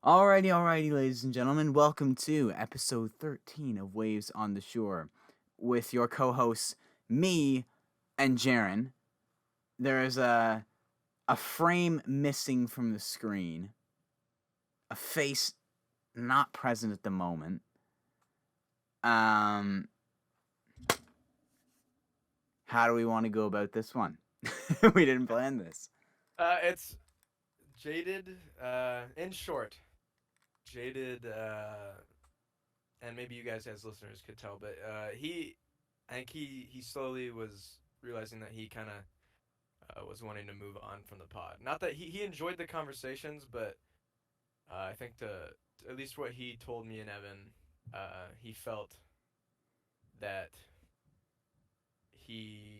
Alrighty, ladies and gentlemen. Welcome to episode 13 of Waves on the Shore with your co hosts, me and Jaren. There is a frame missing from the screen, a face not present at the moment. Um, how do we want to go about this one? We didn't plan this. It's Jayded. In short, Jayded. And maybe you guys as listeners could tell, but I think he slowly was realizing that he kind of was wanting to move on from the pod. Not that he enjoyed the conversations, but I think at least what he told me and Evan, he felt that he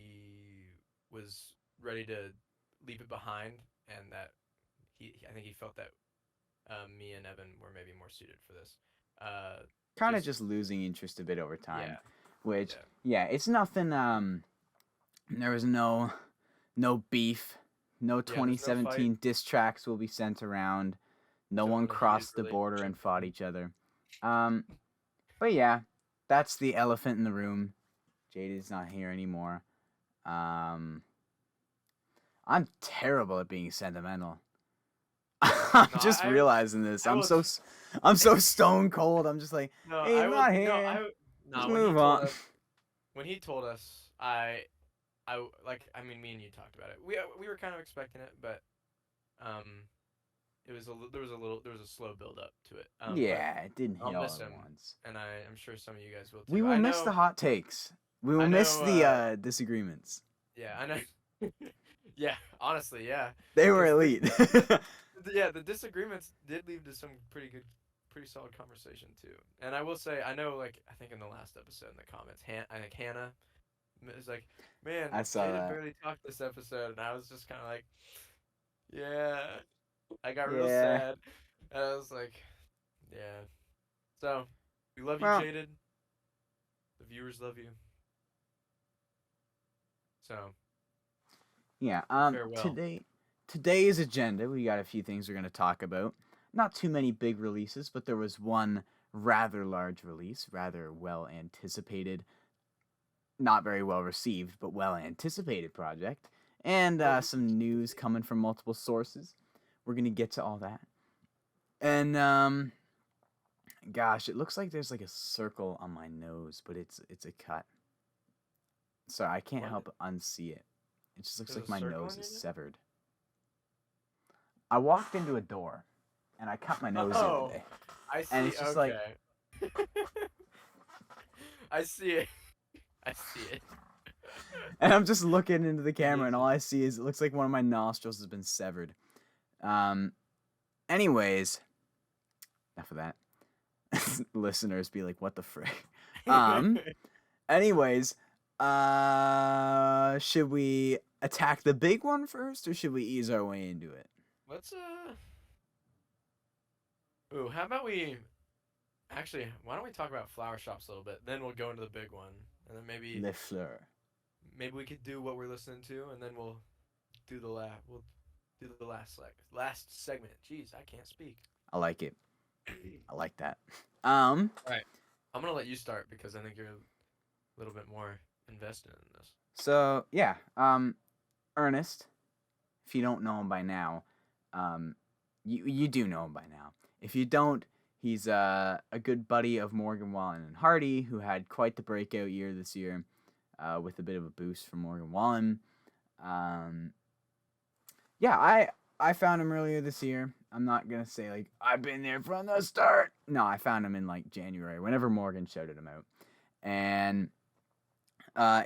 was ready to leave it behind, and that I think he felt that me and Evan were maybe more suited for this. Uh, Kind of just just losing interest a bit over time, yeah, which, yeah. yeah, it's nothing. There was no beef. No Yeah, there's no fight. 2017 diss tracks will be sent around. No Don't one want a heated crossed the border relationship. and fought each other. Um, but yeah, that's the elephant in the room. Jayded's not here anymore. Um, I'm terrible at being sentimental. I'm No, just realizing this. I will. I'm so stone cold. I'm just like, No, hey, I he's will. not No, here. Just when he move told on. us, like, I mean, me and you talked about it. We were kind of expecting it, but um, there was a slow build up to it. But Yeah, it didn't I'll hit all miss at him, once. and I'm sure some of you guys will We too. will miss the hot takes. We will I miss know. the disagreements. Yeah, I know. Yeah, honestly, yeah, They were because elite. the disagreements did lead to some pretty solid conversation too. And I will say, I know, like, I think in the last episode in the comments, I think Hannah was like, "Man, I saw Jaden that. barely talked this episode," and I was just kind of like, "Yeah." I got real Yeah. sad, and I was like, "Yeah." So we love you, Well, Jaden. The viewers love you. So yeah. farewell. Today's agenda, we got a few things we're going to talk about. Not too many big releases, but there was one rather large release, rather well anticipated, not very well received, but well anticipated project, and Oh, some news coming from multiple sources. We're going to get to all that. And gosh, it looks like there's like a circle on my nose, but it's a cut. Sorry, I can't what? help but unsee it. It just looks There's like a my circle nose on is your nose? severed. I walked into a door and I cut my nose the other Oh, day. I And see. it's just like, Okay. I see it. I see it. and I'm just looking into the camera and all Amazing. I see is it looks like one of my nostrils has been severed. Um, anyways, enough of that. Listeners be like, what the frick? Um, anyways, should we attack the big one first or should we ease our way into it? Let's Ooh, how about we actually? Why don't we talk about flower shops a little bit? Then we'll go into the big one, and then Le Fleur. maybe we could do what we're listening to, and then we'll do the last segment. Jeez, I can't speak. I like it. All I like that. right, I'm gonna let you start because I think you're a little bit more invested in this. So yeah, Ernest, if you don't know him by now, um, you do know him by now. If you don't, he's a good buddy of Morgan Wallen and Hardy, who had quite the breakout year this year, with a bit of a boost from Morgan Wallen. Um, yeah, I found him earlier this year. I'm not gonna say like I've been there from the start. No, I found him in like January, whenever Morgan shouted him out, and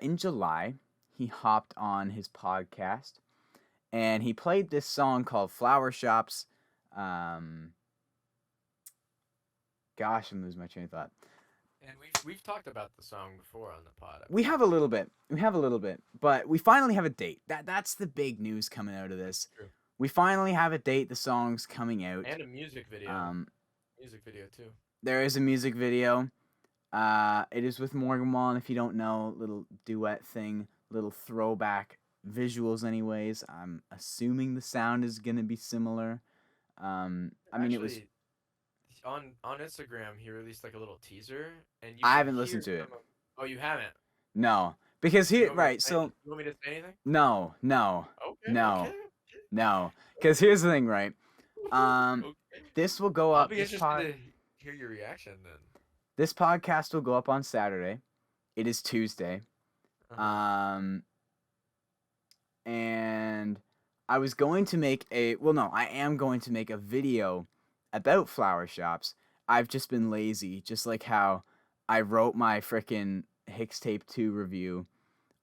in July he hopped on his podcast and he played this song called Flower Shops. Um, gosh, I'm losing my train of thought. And we've talked about the song before on the pod, I We believe. have a little bit. We have a little bit, but we finally have a date. That's the big news coming out of this. True. We finally have a date. The song's coming out. And a music video. Um, Music video too. there is a music video. It is with Morgan Wallen. If you don't know, little duet thing, little throwback visuals. Anyways, I'm assuming the sound is gonna be similar. I mean, it was Actually, on Instagram he released like a little teaser, and you I can haven't hear listened to it. some of. Oh, you haven't? No, because You here, want me to right? say? So You want me to say anything? no, no, Okay, no, okay, no. Because okay, here's the thing, right? Um, okay. this will go I'll up. be interested to hear your reaction then. This podcast will go up on Saturday. It is Tuesday. Uh huh. Um, and I was going to make I am going to make a video about flower shops. I've just been lazy, just like how I wrote my frickin' Hixtape 2 review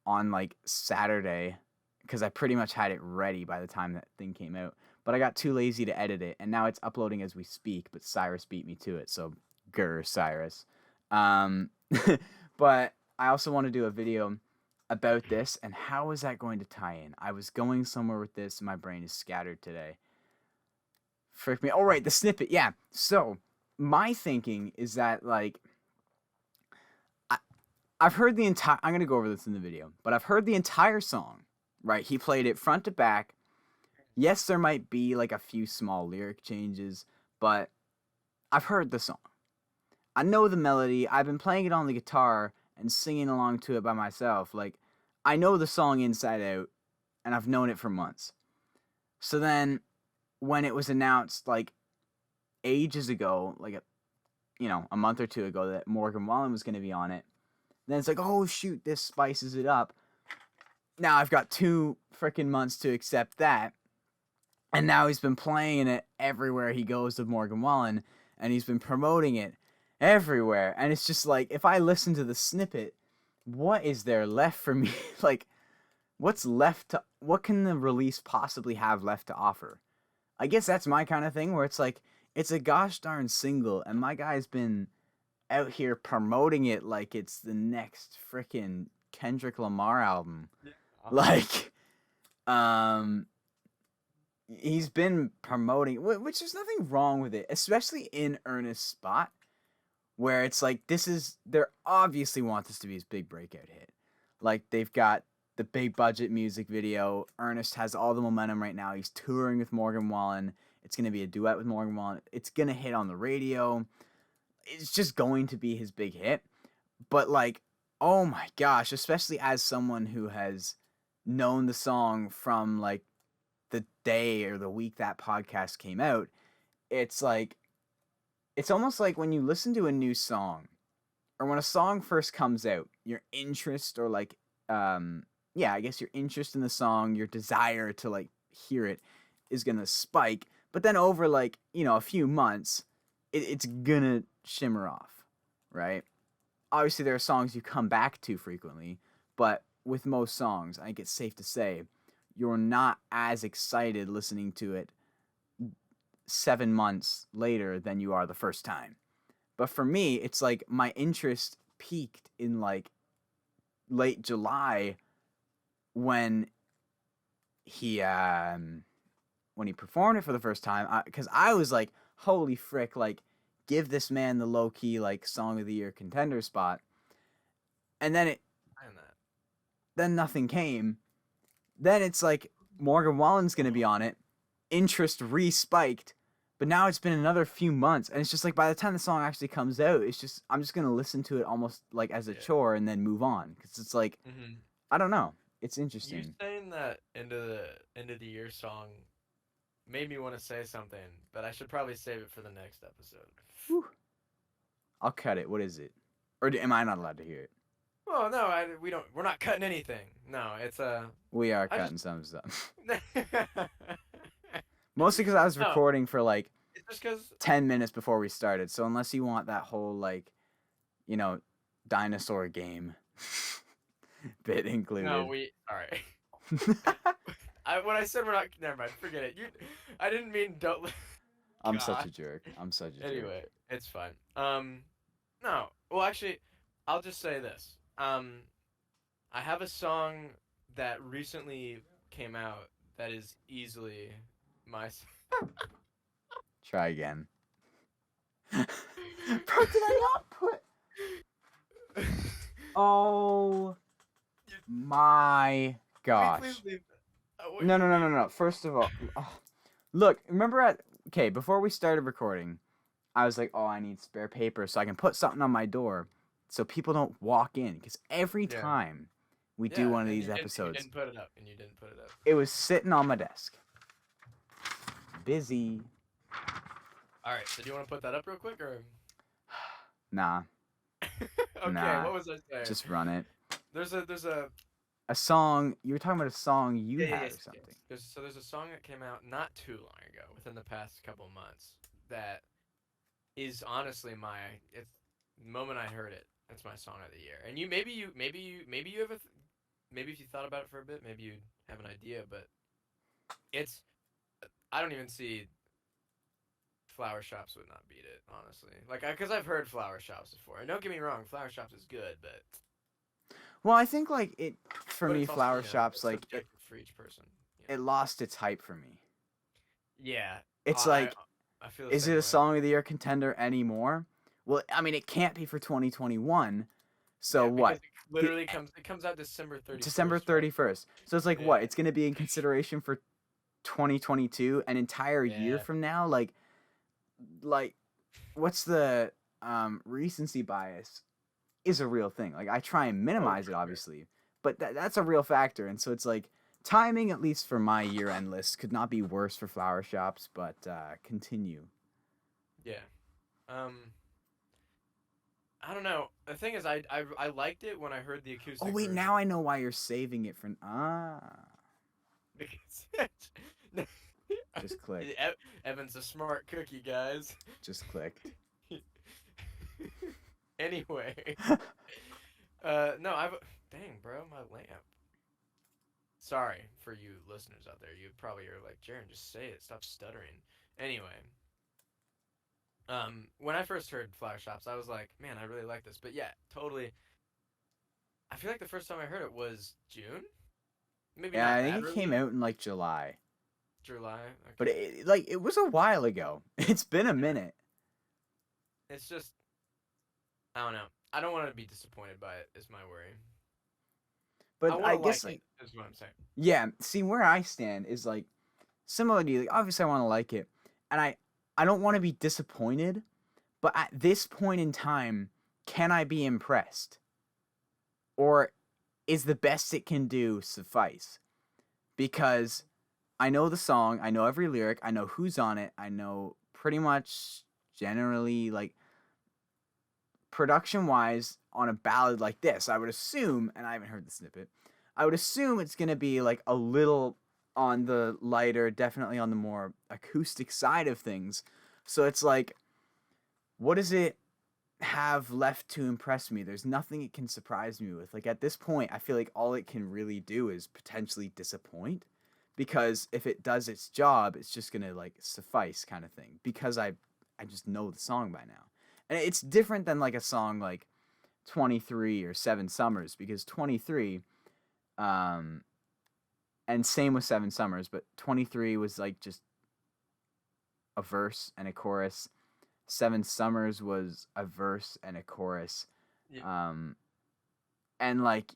on like Saturday because I pretty much had it ready by the time that thing came out. But I got too lazy to edit it, and now it's uploading as we speak. But Cyrus beat me to it, so grr, Cyrus. Um, but I also want to do a video about this, and how is that going to tie in? I was going somewhere with this, and my brain is scattered today. Frick me. Oh, right, the snippet. Yeah. So my thinking is that like I've heard the entire. I'm gonna go over this in the video, but I've heard the entire song. Right, he played it front to back. Yes, there might be like a few small lyric changes, but I've heard the song. I know the melody. I've been playing it on the guitar and singing along to it by myself. Like, I know the song inside out, and I've known it for months. So then, when it was announced like ages ago, like a month or two ago, that Morgan Wallen was going to be on it, then it's like, oh shoot, this spices it up. Now I've got 2 freaking months to accept that. And now he's been playing it everywhere he goes with Morgan Wallen, and he's been promoting it everywhere. And it's just like, if I listen to the snippet, what is there left for me? Like, what can the release possibly have left to offer? I guess that's my kind of thing, where it's like, it's a gosh darn single, and my guy's been out here promoting it like it's the next freaking Kendrick Lamar album. Yeah. Like, he's been promoting, which there's nothing wrong with it, especially in Ernest's spot, where it's like, they obviously want this to be his big breakout hit. Like, they've got the big budget music video. Ernest has all the momentum right now. He's touring with Morgan Wallen. It's going to be a duet with Morgan Wallen. It's going to hit on the radio. It's just going to be his big hit. But like, oh my gosh, especially as someone who has known the song from like the day or the week that podcast came out, it's like, it's almost like when you listen to a new song, or when a song first comes out, your interest, or like I guess your interest in the song, your desire to like hear it, is gonna spike. But then over like, a few months, it's gonna shimmer off, right? Obviously there are songs you come back to frequently, but with most songs, I think it's safe to say you're not as excited listening to it 7 months later than you are the first time. But for me, it's like my interest peaked in like late July when he performed it for the first time, because I was like, holy frick, like, give this man the low key like song of the year contender spot. And then then nothing came. Then it's like, Morgan Wallen's gonna be on it. Interest re-spiked. But now it's been another few months, and it's just like, by the time the song actually comes out, it's just, I'm just gonna listen to it almost like as a chore and then move on, because it's like, I don't know, it's interesting. You saying that end of the year song made me want to say something, but I should probably save it for the next episode. Whew. I'll cut it. What is it? Or am I not allowed to hear it? Well, no, we're not cutting anything. No, it's we are cutting some stuff. Mostly because I was recording for like 10 minutes before we started. So unless you want that whole like, dinosaur game bit included. No, all right. When I said we're not, never mind, forget it. I didn't mean don't. I'm such a jerk. Anyway, it's fine. No, well, actually, I'll just say this. I have a song that recently came out that is easily my. Try again. Bro, did I not put? Oh my gosh. No. First of all, look, remember before we started recording, I was like, oh, I need spare paper so I can put something on my door so people don't walk in. Because every Yeah. time we do Yeah, one of and these you episodes, didn't put it up, and you didn't put it up. it was sitting on my desk. Busy. All right, so do you want to put that up real quick, or? Nah, Okay, nah. what was I saying? Just run it. There's a A song. You were talking about a song you yeah, yeah, had or yes, yes. something. There's a song that came out not too long ago, within the past couple months, that is honestly my it's the moment I heard it, it's my song of the year. And maybe you have maybe if you thought about it for a bit, maybe you'd have an idea, but it's I don't even see flower shops would not beat it, honestly. Like, because I've heard flower shops before, and don't get me wrong, flower shops is good, Well, I think like it for but me, it's also flower shops it's like it. subjective for each person. It lost its hype for me. Yeah, It's like, I feel the is it same a way. song of the year contender anymore? Well, I mean, it can't be for 2021. So Yeah, because what? it The literally comes out December December 31st, right? 31st. So it's like Yeah, what? It's going to be in consideration for 2022, an entire year yeah. from now? Like what's the recency bias is a real thing. Like I try and Oh, minimize for it sure. obviously, but that's a real factor. And so it's like timing, at least for my year-end list, could not be worse for flower shops, but continue. Yeah. Um, I don't know. The thing is, I liked it when I heard the Oh acoustic wait, version now I know why you're saving it for because just clicked. Evan's a smart cookie, guys. Just clicked. Anyway, no, dang, bro, my lamp. Sorry for you listeners out there. You probably are like, Jaren, just say it. Stop stuttering. Anyway, when I first heard flower shops, I was like, man, I really like this. But yeah, totally. I feel like the first time I heard it was June. Maybe Yeah, not I think that it came early. out in like July, July. but Okay. it was a while ago. It's been a Yeah. minute. It's just I don't know. I don't want to be disappointed by it. Is my worry. I But want I to guess like it. like Is what I'm saying. yeah, see where I stand is like similar to you. Like obviously I want to like it, and I don't want to be disappointed. But at this point in time, can I be impressed, or is the best it can do suffice? Because I know the song, I know every lyric, I know who's on it, I know pretty much generally like production wise on a ballad like this. I would assume, and I haven't heard the snippet, I would assume it's gonna be like a little on the lighter, definitely on the more acoustic side of things. So it's like, what does it have left to impress me? There's nothing it can surprise me with. Like at this point, I feel like all it can really do is potentially disappoint, because if it does its job, it's just going to like suffice kind of thing, because I just know the song by now. And it's different than like a song like 23 or 7 Summers, because 23 um and same with 7 Summers, but 23 was like just a verse and a chorus. 7 Summers was a verse and a chorus. Yeah. Um, and like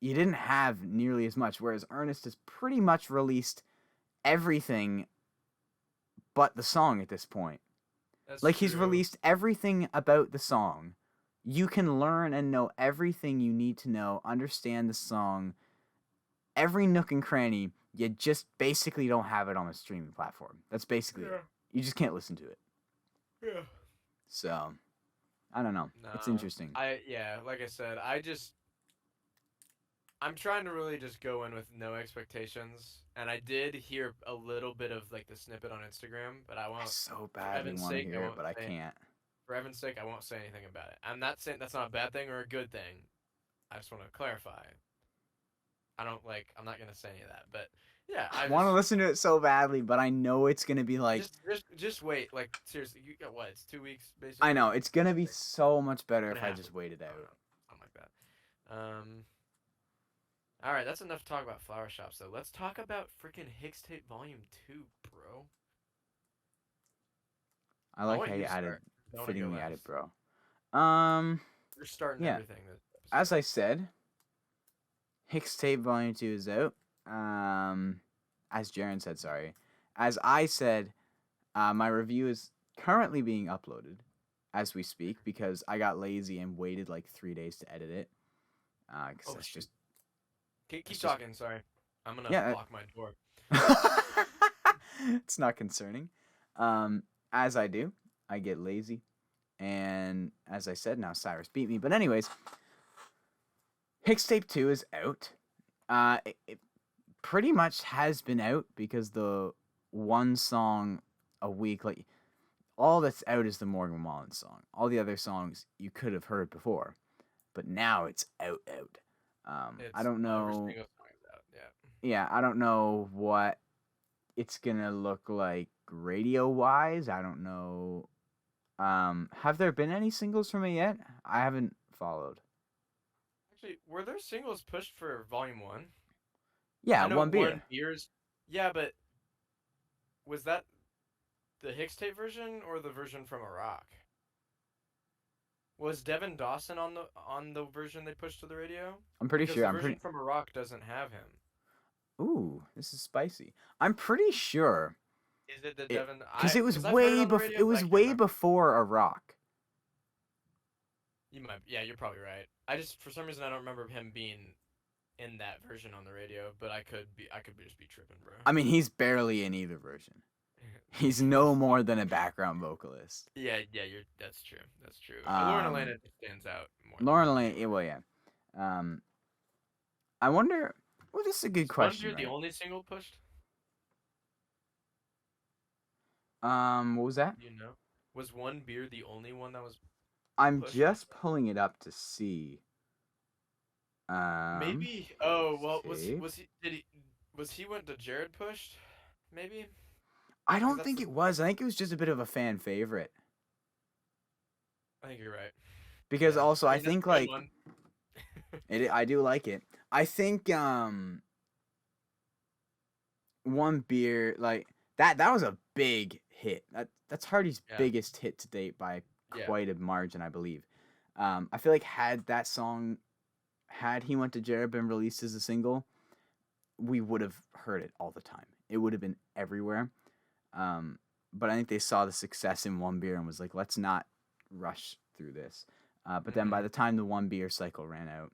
you didn't have nearly as much. Whereas Ernest has pretty much released everything but the song at this point. That's Like he's true. released everything about the song. You can learn and know everything you need to know, understand the song, every nook and cranny. You just basically don't have it on a streaming platform. That's basically it. Yeah. You just can't listen to it. Yeah. So I don't know. It's No. interesting. Like I said, I'm trying to really just go in with no expectations. And I did hear a little bit of like the snippet on Instagram, but I I won't so for badly Evan's want to sake, I hear it, won't but I say can't. for Evan's sake, I won't say anything about it. I'm not saying that's not a bad thing or a good thing. I just want to clarify. I'm not gonna say any of that. But yeah, I want to listen to it so badly, but I know it's gonna be like. just wait. Like seriously, you got what? It's 2 weeks I basically. know it's gonna be so much better Two and if a I half just weeks. wait it I don't out. know, something like that. All right, that's enough to talk about flower shops though. Let's talk about freaking Hixtape Volume 2, bro. I I like want how you you to added, start. I want to go fittingly added, last. bro. You're starting Yeah. everything this As episode. I said, Hixtape Volume 2 is out. As Jaren said, sorry. As I said, my review is currently being uploaded as we speak because I got lazy and waited like 3 days to edit it. Because Oh that's shoot. just Keep that's just talking. Sorry, I'm gonna yeah. lock my door. It's not concerning. Um, as I do, I get lazy, and as I said, now Cyrus beat me. But anyways, Hixtape 2 is out. It pretty much has been out because the one song a week, like all that's out is the Morgan Wallen song. All the other songs you could have heard before, but now it's out. I It's don't every know. single song is out. Yeah. Yeah, I don't know what it's gonna look like radio wise. I don't know. Have there been any singles from it yet? I haven't followed. Actually, were there singles pushed for Volume One? Yeah, I know one Warren beer. Beers. Yeah, but was that the Hixtape version or the version from Iraq? Was Devin Dawson on the version they pushed to the radio? I'm pretty Because sure. the I'm version pretty. from Iraq doesn't have him. Ooh, this is spicy. I'm pretty sure Is it the it Devin? because it was Because I've heard it way on the before. radio, It but I was can't way remember. before a rock. You might. Yeah, you're probably right. I just for some reason I don't remember him being in that version on the radio, but I could be. I could just be tripping, bro. I mean, he's barely in either version. He's no more than a background vocalist. Yeah, yeah, you're. That's true. That's true. Lauren Um, Elena stands out more than Lauren him. Lane. Well, yeah. Um, I wonder. Well, this is a good Was One question, Beer the right? only single pushed? What was that? You know, was One Beer the only one that was I'm pushed on? just pulling it up to see. Maybe. Oh well, Hixtape. was he went to Jared pushed? Maybe I because don't that's think the. it was. I think it was just a bit of a fan favorite. I think you're right. Because Yeah, also I I mean that's think a good like one. I do like it. I think one beer like that was a big hit. That's Hardy's Yeah, biggest hit to date by yeah. quite a margin, I believe. I feel like had he went to Jared been released as a single, we would have heard it all the time. It would have been everywhere. Um, but I think they saw the success in one beer and was like, let's not rush through this. But then by Hmm. the time the one beer cycle ran out,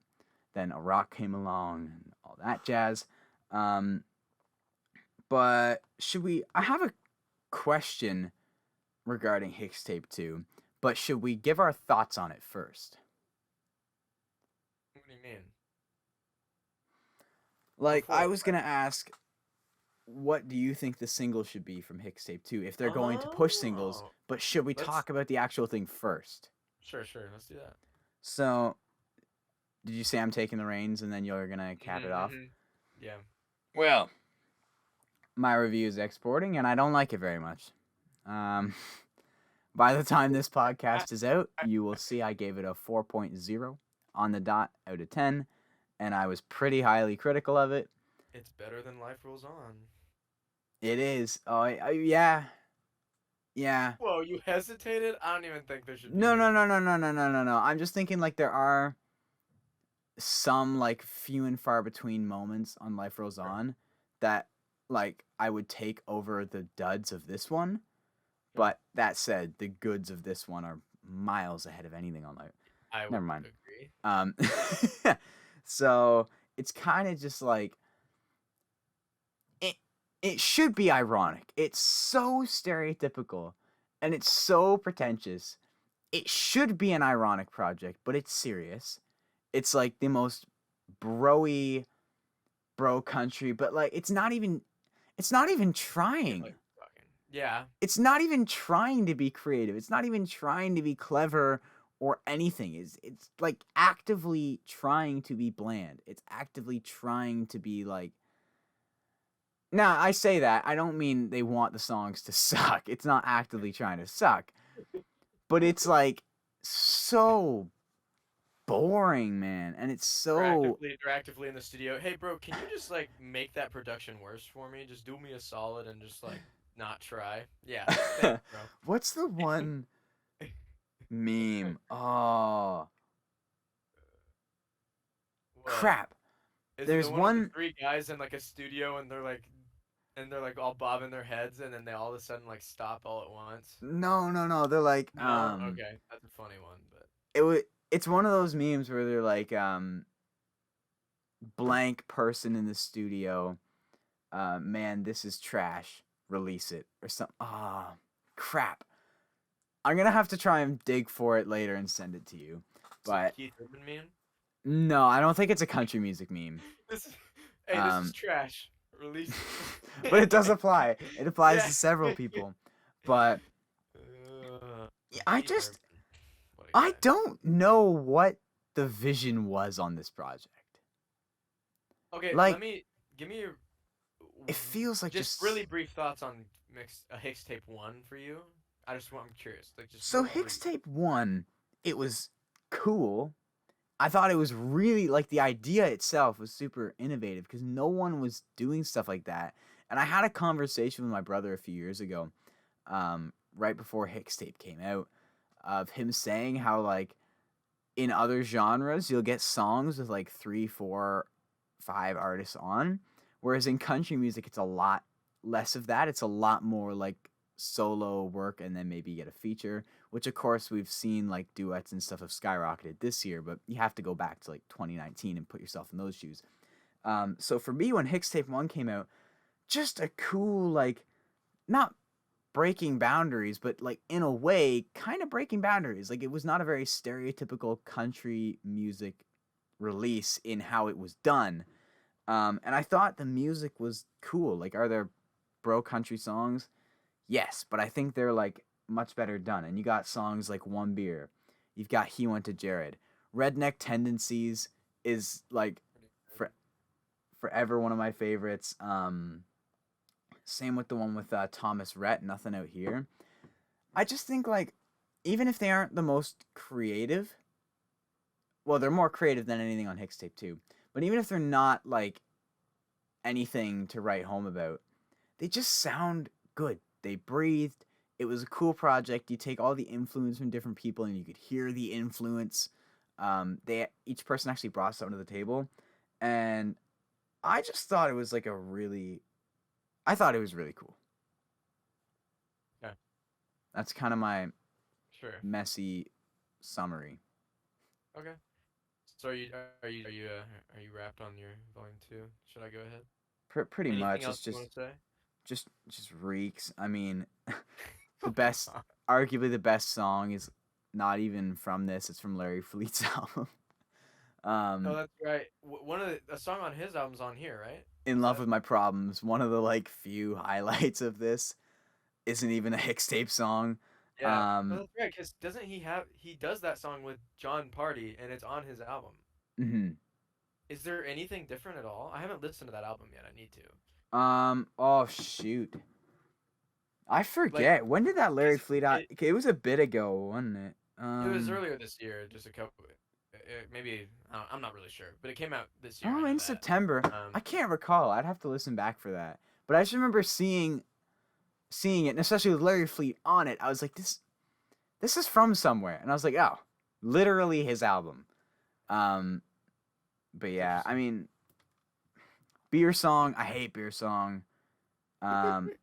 then a rock came along and all that jazz. Um, but should we? I have a question regarding Hixtape 2, but should we give our thoughts on it first? What do you mean? Like, I Before was what? going to ask, what do you think the single should be from Hixtape 2 if they're going to push singles, Oh, but should we let's. talk about the actual thing first? Sure, sure. Let's do that. So, did you say I'm taking the reins and then you're going to cap it Hmm, off? hmm. Yeah. Well, my review is exporting and I don't like it very much. Um, by the time this podcast is out, you will see I gave it a 4.0 on the dot out of 10, and I was pretty highly critical of it. It's better than Life Rolls On. It is. Oh, yeah. Yeah. Whoa, you hesitated? I don't even think there should No, be. no, no, no, no, no, no, no, no. I'm just thinking like there are some like few and far between moments on Life Rolls Sure, On that like I would take over the duds of this one. sure. But that said, the goods of this one are miles ahead of anything on Life. I Never would mind. agree. Um, so it's kind of just like it. It should be ironic. It's so stereotypical, and it's so pretentious. It should be an ironic project, but it's serious. It's like the most broy bro country, but like it's not even. It's not even You're trying. like fucking. Yeah. It's not even trying to be creative. It's not even trying to be clever or anything. It's like actively trying to be bland. It's actively trying to be like now I say that. I don't mean they want the songs to suck. It's not actively trying to suck. But it's like so boring, man. And it's so They're actively in the studio. Hey, bro, can you just like make that production worse for me? Just do me a solid and just like not try. Yeah. Thanks, bro. what's the one meme? Oh, What? crap. Is it the There's one with the one three guys in like a studio and they're like and they're like all bobbing their heads, and then they all of a sudden like stop all at once. No, no, no. They're like No, okay, that's a funny one, but it's one of those memes where they're like blank person in the studio. Man, this is trash. Release it or something. Ah, crap. I'm gonna have to try and dig for it later and send it to you. it's a But Keith Urban meme. no, I don't think it's a country music meme. This, hey, this is Um, trash. Release it. but it does apply. It applies Yeah. to several people. But yeah, Keith Urban. What a I guy. don't know what the vision was on this project. Okay, Like let me give me your it feels like just just really brief thoughts on mix a Hixtape 1 for you. I'm curious. Like just so brief. Hixtape 1, it was cool. I thought it was really like the idea itself was super innovative because no one was doing stuff like that. And I had a conversation with my brother a few years ago, right before Hixtape came out, of him saying how like in other genres you'll get songs with like 3, 4, 5 artists on, whereas in country music it's a lot less of that. It's a lot more like solo work and then maybe you get a feature, which of course we've seen like duets and stuff have skyrocketed this year, but you have to go back to like 2019 and put yourself in those shoes. So for me, when Hixtape 1 came out, just a cool, like, not breaking boundaries, but like in a way, kind of breaking boundaries. Like it was not a very stereotypical country music release in how it was done. And I thought the music was cool. Like, are there bro country songs? Yes, but I think they're like much better done. And you got songs like One Beer. You've got He Went to Jared. Redneck Tendencies is like for, forever one of my favorites. Same with the one with Thomas Rhett, Nothing Out Here. I just think like even if they aren't the most creative, well, they're more creative than anything on Hixtape too. But even if they're not like anything to write home about, they just sound good. They breathed. It was a cool project. You take all the influence from different people, and you could hear the influence. They each person actually brought something to the table, and I just thought it was like a really, I thought it was really cool. Yeah, That's kind of my sure. messy summary. Okay. So are you wrapped on your volume 2? Should I go ahead? Pretty Anything much, else it's you want to say? just reeks. I mean, the best, arguably the best song is not even from this. It's from Larry Fleet's album. Oh, um, that's right. One of a song on his album's on here, right? In Is Love that with My Problems, one of the like few highlights of this isn't even a Hixtape song. yeah. Oh, Um, that's right. Because doesn't he does that song with John Party and it's on his album. mhm. Is there anything different at all? I haven't listened to that album yet. I need to. Oh shoot, I Like, forget when did that Larry cause Fleet out? it Okay, it was a bit ago, wasn't it? it was earlier this year, just a couple, maybe I'm not really sure, but it came out this year. I Oh, know in that. September. I can't recall. I'd have to listen back for that. But I just remember seeing it, and especially with Larry Fleet on it. I was like, this is from somewhere, and I was like, oh, literally his album. Um, but It's yeah, I interesting. mean, Beer Song. I hate Beer Song.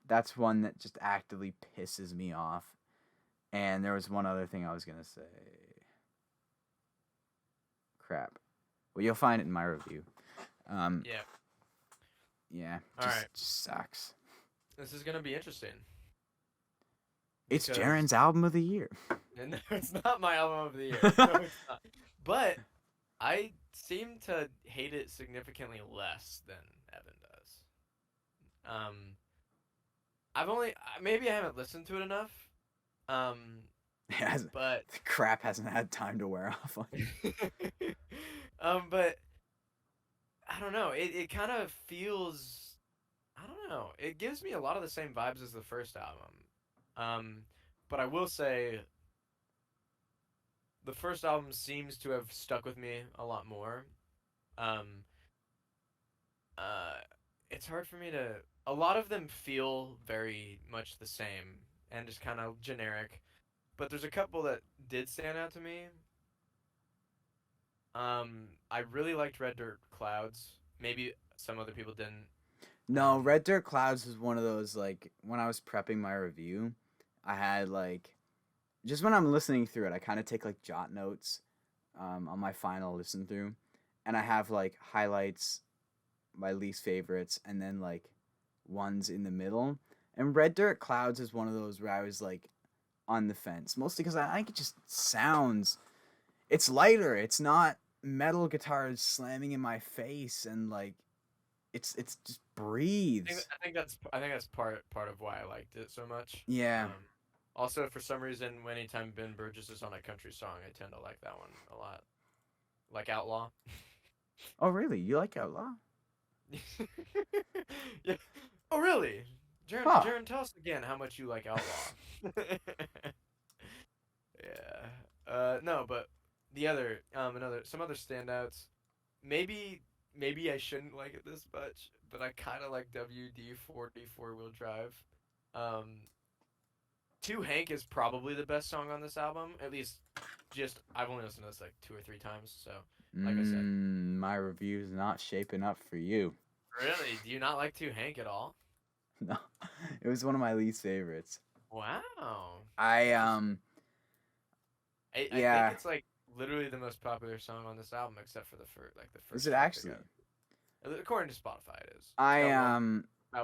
That's one that just actively pisses me off. And there was one other thing I was gonna say. Crap. Well, you'll find it in my review. Um, Yeah. yeah, All right. just sucks. This is gonna be interesting It's because Jaren's album of the year. and it's not my album of the year. No, it's not. But I seem to hate it significantly less than Evan does. Um, maybe I haven't listened to it enough. Um, It has, but the crap hasn't had time to wear off on you. but I don't know. It kind of feels. I don't know. It gives me a lot of the same vibes as the first album. Um, but I will say the first album seems to have stuck with me a lot more. Um, uh, it's hard for me to. A lot of them feel very much the same and just kind of generic. But there's a couple that did stand out to me. I really liked Red Dirt Clouds. Maybe some other people didn't. No, Red Dirt Clouds was one of those, like, when I was prepping my review, I had like just when I'm listening through it, I kind of take like jot notes on my final listen through, and I have like highlights, my least favorites, and then like ones in the middle. And Red Dirt Clouds is one of those where I was like on the fence, mostly because I think it just sounds. It's lighter. It's not metal guitars slamming in my face, and like it's just breathes. I think that's part of why I liked it so much. Yeah. Also, for some reason, anytime Ben Burgess is on a country song, I tend to like that one a lot. Like Outlaw. Oh, really? You like Outlaw? Yeah. Oh, really? Huh. Jaron, tell us again how much you like Outlaw. Yeah. No, but the other, some other standouts. Maybe, maybe I shouldn't like it this much, but I kind of like WD-40 four-wheel drive. Um, Two Hank is probably the best song on this album. At least, just I've only listened to this like 2 or 3 times. So, like I said, My review's not shaping up for you. really, do you not like Two Hank at all? No, it was one of my least favorites. Wow, I interesting. I think yeah. it's like literally the most popular song on this album, except for the Is it first track they actually? got. According to Spotify, it is. It's I got about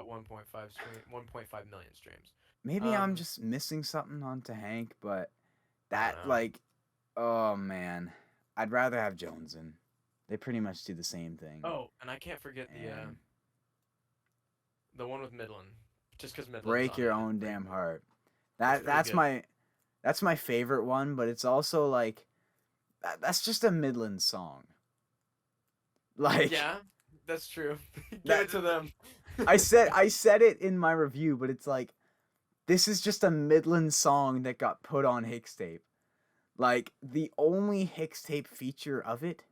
1.5 million streams. maybe I'm Um, just missing something onto Hank, but I don't that know. like, oh man, I'd rather have Jonesin. They pretty much do the same thing. Oh, and I can't forget And the one with Midland, just because Midland's break on your it. It's own pretty damn cool. heart. It's pretty good. That's my favorite one, but it's also like that's just a Midland song. Like Yeah, that's true. Give that it to them. I said it in my review, but it's like this is just a Midland song that got put on Hixtape. Like the only Hixtape feature of it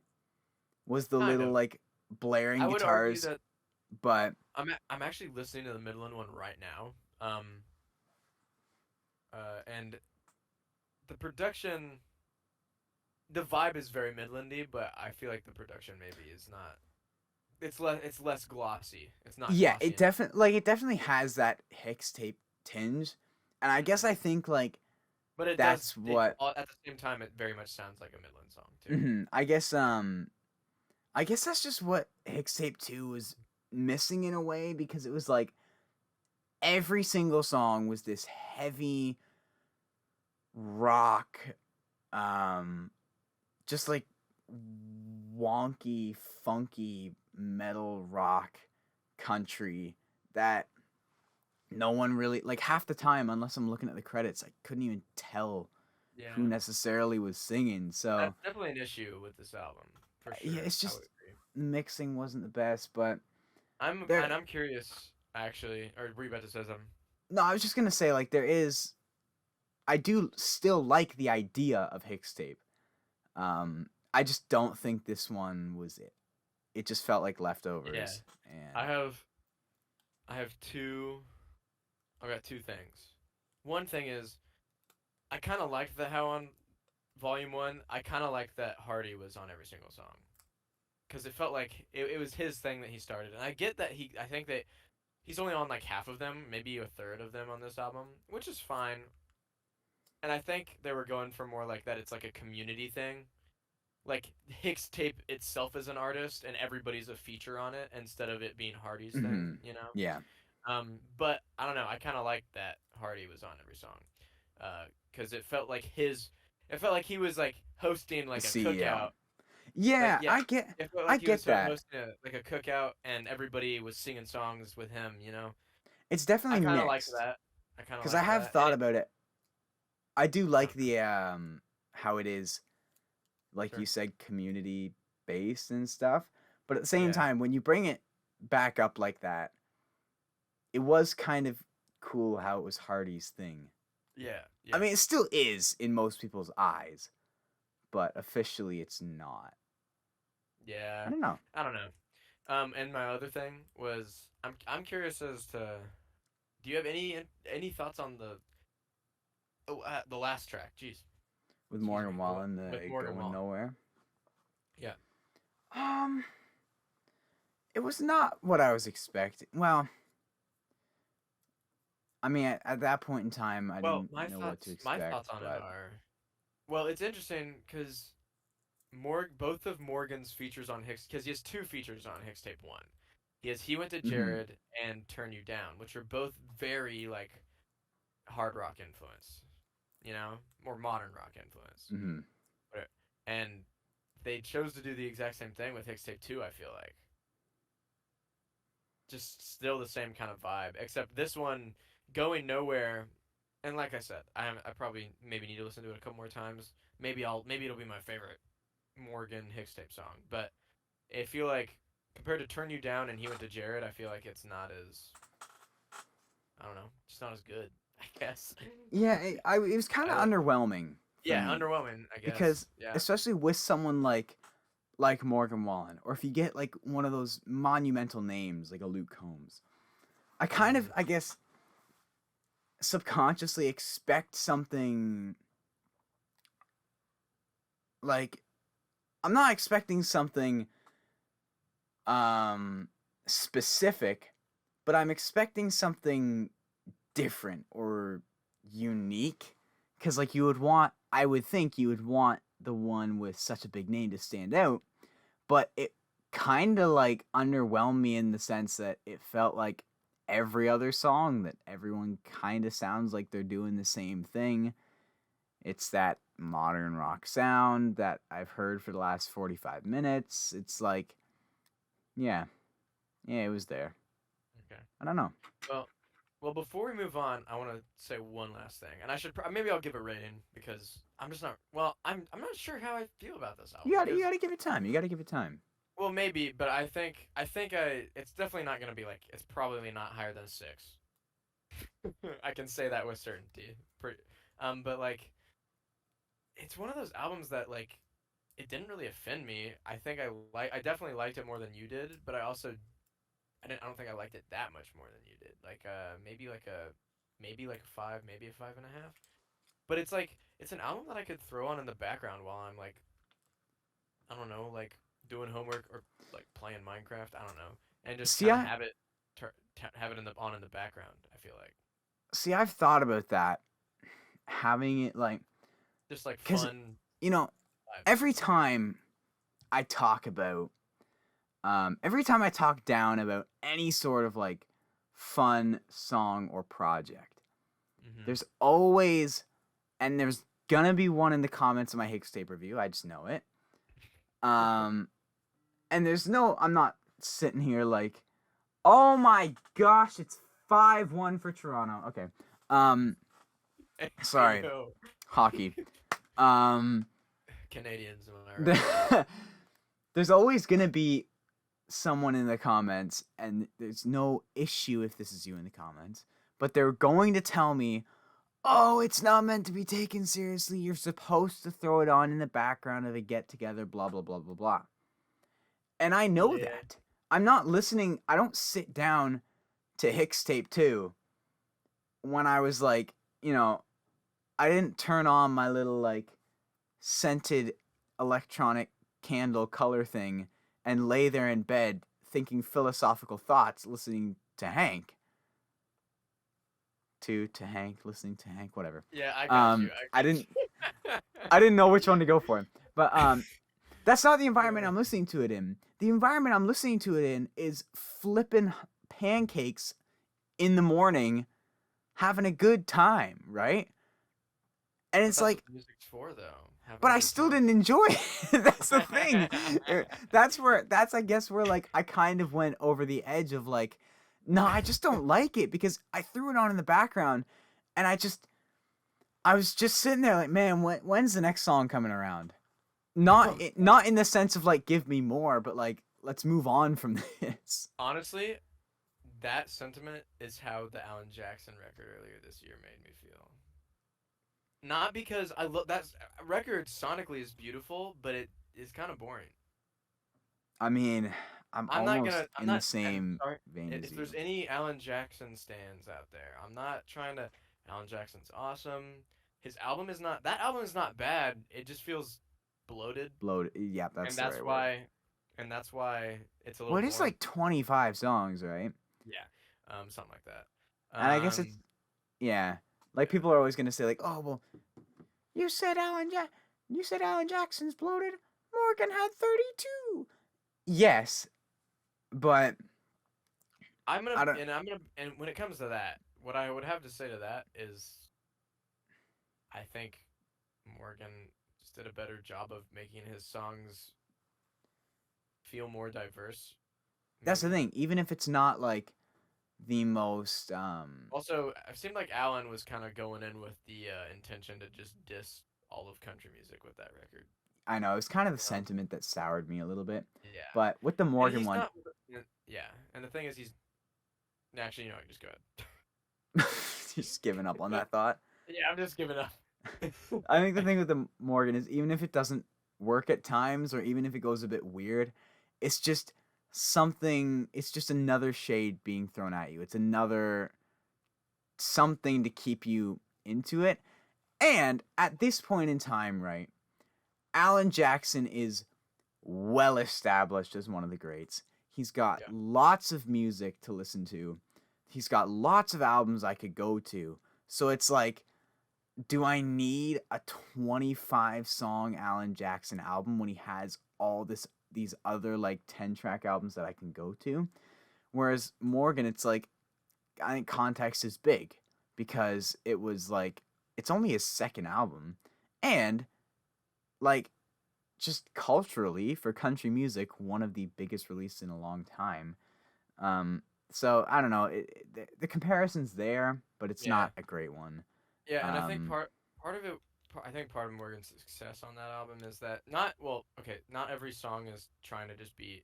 was the Kind little of. like blaring I would argue guitars, that but I'm actually listening to the Midland one right now. And the production, the vibe is very Midlandy, but I feel like the production maybe is not. It's less glossy. It's not yeah, glossy enough. it definitely has that Hixtape tinge, and I Hmm. think like But it does. that's It what at the same time, it very much sounds like a Midland song too. mhm, I guess that's just what Hixtape 2 was missing in a way because it was like every single song was this heavy rock um just like wonky funky metal rock country that no one really like half the time unless I'm looking at the credits I couldn't even tell who Yeah, necessarily was singing. So that's definitely an issue with this album for yeah, sure. it's I would just agree. the mixing wasn't the best, but there I'm curious actually. Or were you about to say something? no, I was just gonna say like there is I do still like the idea of Hixtape. I just don't think this one was it. It just felt like Yeah, leftovers, and I have I have two. I got two things. One thing is I kind of liked that how on Volume One I kind of liked that Hardy was on every single song because it felt like it was his thing that he started, and I get that I think that he's only on like half of them, maybe a third of them on this album, which is fine. And I think they were going for more like that. It's like a community thing. Like Hicks Tape itself is an artist, and everybody's a feature on it instead of it being Hardy's thing. mm-hmm. You know. Yeah, But I don't know. I kind of liked that Hardy was on every song, because it felt like it felt like he was like hosting the like a CEO. cookout. Like Yeah, yeah, it felt I like he was get that. hosting like a cookout, and everybody was singing songs with him. You know, It's I definitely kind of liked mixed that. I kind of because I liked have that, and thought about it. I do I like don't know. the how it is, like you Sure. said, community based and stuff. But at the same Yeah. time, when you bring it back up like that, it was kind of cool how it was Hardy's thing. Yeah. I Yeah. mean, it still is in most people's eyes, but officially it's not. I Yeah. don't know. I don't know. And my other thing was I'm curious as to do you have any thoughts on the last track? Jeez. With Excuse Morgan me. Wallen, With the Morgan going Wallen. nowhere. Yeah. Um, it was not what I was expecting. Well, I mean, at that point in time, I Well, didn't know what to my thoughts expect, on it but are, well, it's interesting because both of Morgan's features on Hicks, because he has two features on Hixtape One. He went to mm-hmm, Jared and Turn You Down, which are both very like hard rock influence, more modern rock influence. mm-hmm. And they chose to do the exact same thing with Hixtape Two. I feel like just still the same kind of vibe, except this one going nowhere. And like I said, I probably maybe need to listen to it a couple more times. Maybe it'll be my favorite Morgan Hixtape song. But I feel like compared to Turn You Down and He Went to Jared, I feel like it's not as, I don't know, just not as good. I guess. Yeah, it was kind I of don't. underwhelming for Yeah, me underwhelming. I guess. because Yeah. especially with someone like Morgan Wallen, or if you get like one of those monumental names like a Luke Combs, I kind Mm-hmm. of, I guess, subconsciously expect something like I'm not expecting something um specific, but I'm expecting something different or unique cuz like I would think you would want the one with such a big name to stand out, but it kind of like underwhelmed me in the sense that it felt like every other song that everyone kind of sounds like they're doing the same thing. It's that modern rock sound that I've heard for the last 45 minutes. It's like, yeah, yeah, it was there. Okay. I don't know. Well, before we move on, I want to say one last thing, and I should maybe I'll give a rating because I'm just not. Well, I'm not sure how I feel about this album You because got to give it time. You got to give it time. well maybe, but I think it's definitely not gonna be like it's probably not higher than 6. I can say that with certainty. But like it's one of those albums that like it didn't really offend me. I definitely liked it more than you did, but I don't think I liked it that much more than you did. Like maybe like a 5, maybe a 5.5. But it's like it's an album that I could throw on in the background while I'm like I don't know, like doing homework or like playing Minecraft. I don't know, and just See, kind of I have it in the background. I feel like see. I've thought about that, having it like, just like cause fun you know, vibes. every time I talk about, every time I talk down about any sort of like fun song or project, Hmm. there's always, and there's gonna be one in the comments of my Hixtape review. I just know it. Um, and I'm not sitting here like, oh my gosh, it's 5-1 for Toronto. Okay. Um, Hey sorry, yo, hockey. Um, Canadians, am I right? there's always gonna be someone in the comments, and there's no issue if this is you in the comments, but they're going to tell me, oh, it's not meant to be taken seriously. You're supposed to throw it on in the background of a get together, blah, blah, blah, blah, blah. And I know Yeah. that. I'm not listening. I don't sit down to Hixtape 2 when I was like, I didn't turn on my little like scented electronic candle color thing and lay there in bed thinking philosophical thoughts, listening to Hank. To Hank, listening to Hank, whatever. Yeah, I got you. I I didn't got I didn't know which one to go for, but that's not the environment you. I'm listening to it in. The environment I'm listening to it in is flipping pancakes in the morning, having a good time, right? And But it's that's what like, the music's for, though. Having but a I good still time. didn't enjoy it. That's the thing. That's I guess where like I kind of went over the edge of like, no, I just don't like it because I threw it on in the background, and I was just sitting there like, man, when's the next song coming around? Not in the sense of like give me more, but like let's move on from this. Honestly, that sentiment is how the Alan Jackson record earlier this year made me feel. Not because I love that record sonically is beautiful, but it is kind of boring. I mean, I'm I'm not almost gonna. I'm in the not. And same sorry, vein as if there's you. any Alan Jackson stands out there, I'm not trying to. Alan Jackson's awesome. His album is not. That album is not bad. It just feels bloated, Bloated. Yeah, and that's the that's right word. why. and that's why it's a little Well, it is more. like 25 songs, right? Yeah, something like that. And I guess it's yeah. Like Yeah. people are always gonna say like, oh well, you said you said Alan Jackson's bloated. Morgan had 32. Yes, but I don't. And when it comes to that, what I would have to say to that is, I think Morgan just did a better job of making his songs feel more diverse, That's the maybe. thing. Even if it's not like the most Also, it seemed like Alan was kind of going in with the intention to just diss all of country music with that record. I know, it's kind of the You know? sentiment that soured me a little bit. Yeah. But with the And Morgan he's one, not. Yeah. And the thing is, he's actually, just go ahead. just giving up on that thought. Yeah, I'm just giving up. I think the thing with the Morgan is even if it doesn't work at times or even if it goes a bit weird, it's just something, it's just another shade being thrown at you. It's another something to keep you into it. And at this point in time, right, Alan Jackson is well established as one of the greats. He's got Yeah. lots of music to listen to. He's got lots of albums I could go to. So it's like, do I need a 25 song Alan Jackson album when he has all these other like 10-track albums that I can go to? Whereas Morgan, it's like I think context is big because it was like it's only his second album and like just culturally for country music one of the biggest releases in a long time. Um so I don't know, the comparison's there, but it's Yeah. not a great one. Yeah, and I think Um part of it, I think part of Morgan's success on that album is that not well, okay, not every song is trying to just be.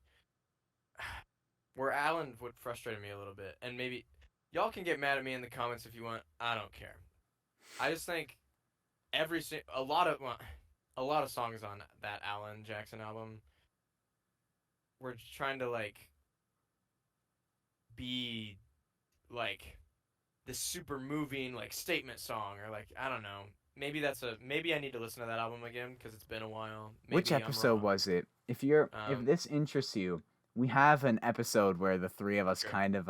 Where Alan would frustrate me a little bit, and maybe y'all can get mad at me in the comments if you want. I don't care. I just think a lot of songs on that Alan Jackson album were trying to like be like this super moving like statement song or like I don't know. Maybe I need to listen to that album again because it's been a while. which Maybe I'm episode wrong. was it? If Um, this interests you, we have an episode where the three of us sure. kind of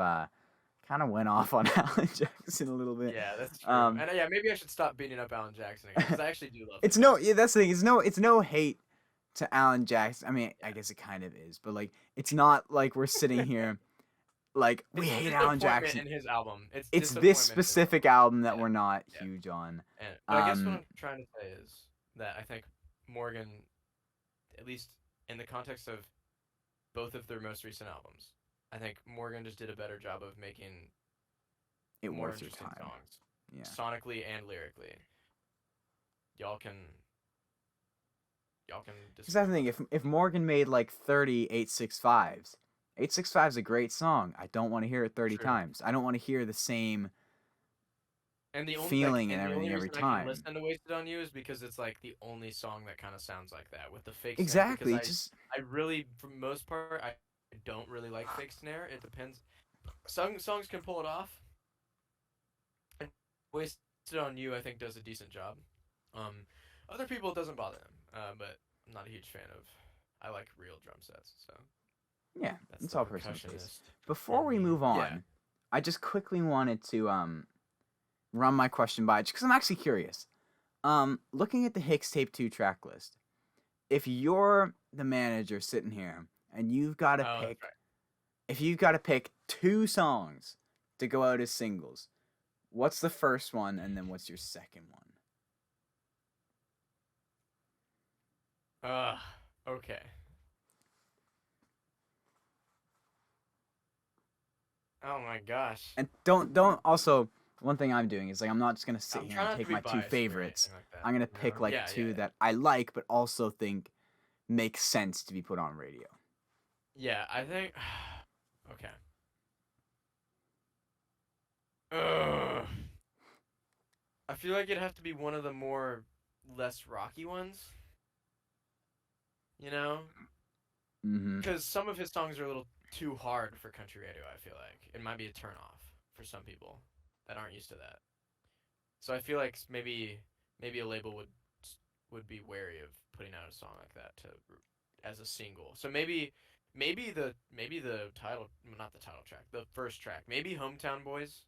went off on Alan Jackson a little bit. Yeah, that's true. Um And yeah, maybe I should stop beating up Alan Jackson again because I actually do love the it's no, guy. yeah, that's the thing. It's no hate to Alan Jackson. I mean, I Yeah. guess it kind of is, but like it's not like we're sitting here like we It's hate Alan disappointment Jackson. in his album. It's It's this disappointment in his album. specific album that Yeah, we're not yeah. huge on. But I guess what Um I'm trying to say is that I think Morgan, at least in the context of both of their most recent albums, I think Morgan just did a better job of making it more worth your interesting time. songs, Yeah. sonically and lyrically. Y'all can Because that's disagree the with thing. that. If Morgan made like 30 865s, 865 is a great song. I don't want to hear it 30 True. times. I don't want to hear the same Like, feeling and and the only everything every reason I can time. listen to "Wasted on You" is because it's like the only song that kind of sounds like that with the fake snare. Because Exactly. Just I really, for the most part, I don't really like fake snare. It depends. Some songs can pull it off, and "Wasted on You" I think does a decent job. Other people it doesn't bother them. But I'm not a huge fan of. I like real drum sets, so yeah, that's it's the all personal taste. percussionist Before in we me. move Yeah. on, I just quickly wanted to run my question by just because I'm actually curious. Looking at the Hixtape 2 track list, if you're the manager sitting here and Oh, that's right. if you've got to pick two songs to go out as singles, what's the first one and then what's your second one? Okay. Oh my gosh. And don't also one thing I'm doing is like I'm not just gonna sit I'm here and trying not to take be my two biased or favorites. anything like that. I'm gonna pick like Yeah, two yeah, that I like but also think make sense to be put on radio. yeah. I think. Okay. Ugh. I feel like it'd have to be one of the more less rocky ones. You know, Mm-hmm. because some of his songs are a little too hard for country radio. I feel like it might be a turnoff for some people that aren't used to that. So I feel like maybe a label would be wary of putting out a song like that to as a single. So maybe the title, not the title track, the first track, maybe Hometown Boys,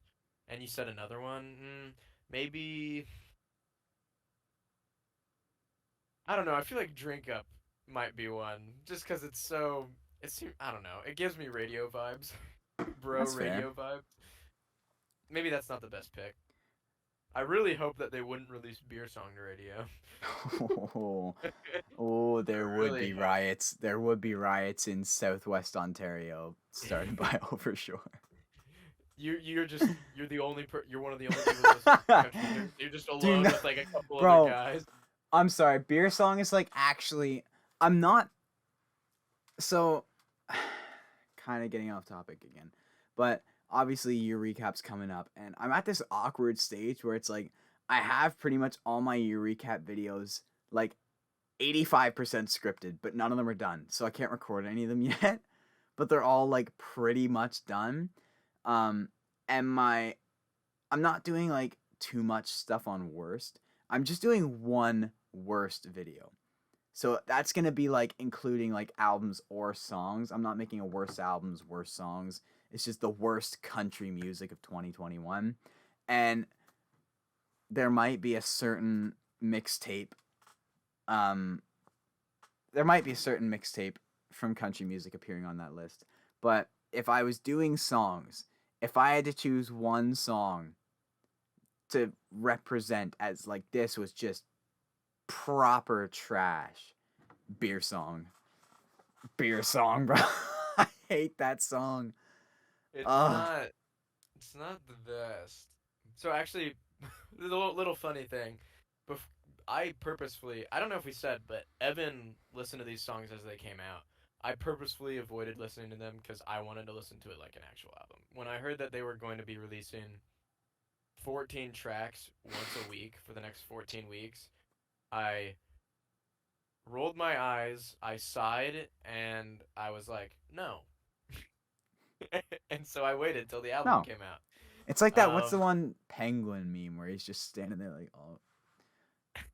and you said another one. Maybe I don't know. I feel like Drink Up might be one, just because it's so. I don't know. It gives me radio vibes, bro. That's fair. Radio vibes. Maybe that's not the best pick. I really hope that they wouldn't release Beer Song to radio. Oh, oh, I there would really be hope. riots. There would be riots in Southwest Ontario started by Overshore. You're the only you're one of the only people that listen to country music. You're just Do alone not, with like a couple other bro. guys. I'm sorry. Beer Song is like actually. I'm not. So, kind of getting off topic again, but obviously your recap's coming up, and I'm at this awkward stage where it's like I have pretty much all my year recap videos like 85% scripted, but none of them are done, so I can't record any of them yet. But they're all like pretty much done. Um, and I'm not doing like too much stuff on worst. I'm just doing one worst video. So that's gonna be like including like albums or songs. I'm not making a worst albums, worst songs. It's just the worst country music of 2021. And there might be a certain mixtape. Um, there might be a certain mixtape from country music appearing on that list. But if I was doing songs, if I had to choose one song to represent as like this was just proper trash, Beer Song. Beer Song, bro. I hate that song. It's Ugh. not it's not the best. So actually, little funny thing. Bef- I purposefully, I don't know if we said, but Evan listened to these songs as they came out. I purposefully avoided listening to them because I wanted to listen to it like an actual album. When I heard that they were going to be releasing 14 tracks once a week for the next 14 weeks, I rolled my eyes, I sighed, and I was like, no. And so I waited till the album No. came out. It's like that. What's the Um, one penguin meme where he's just standing there like, oh,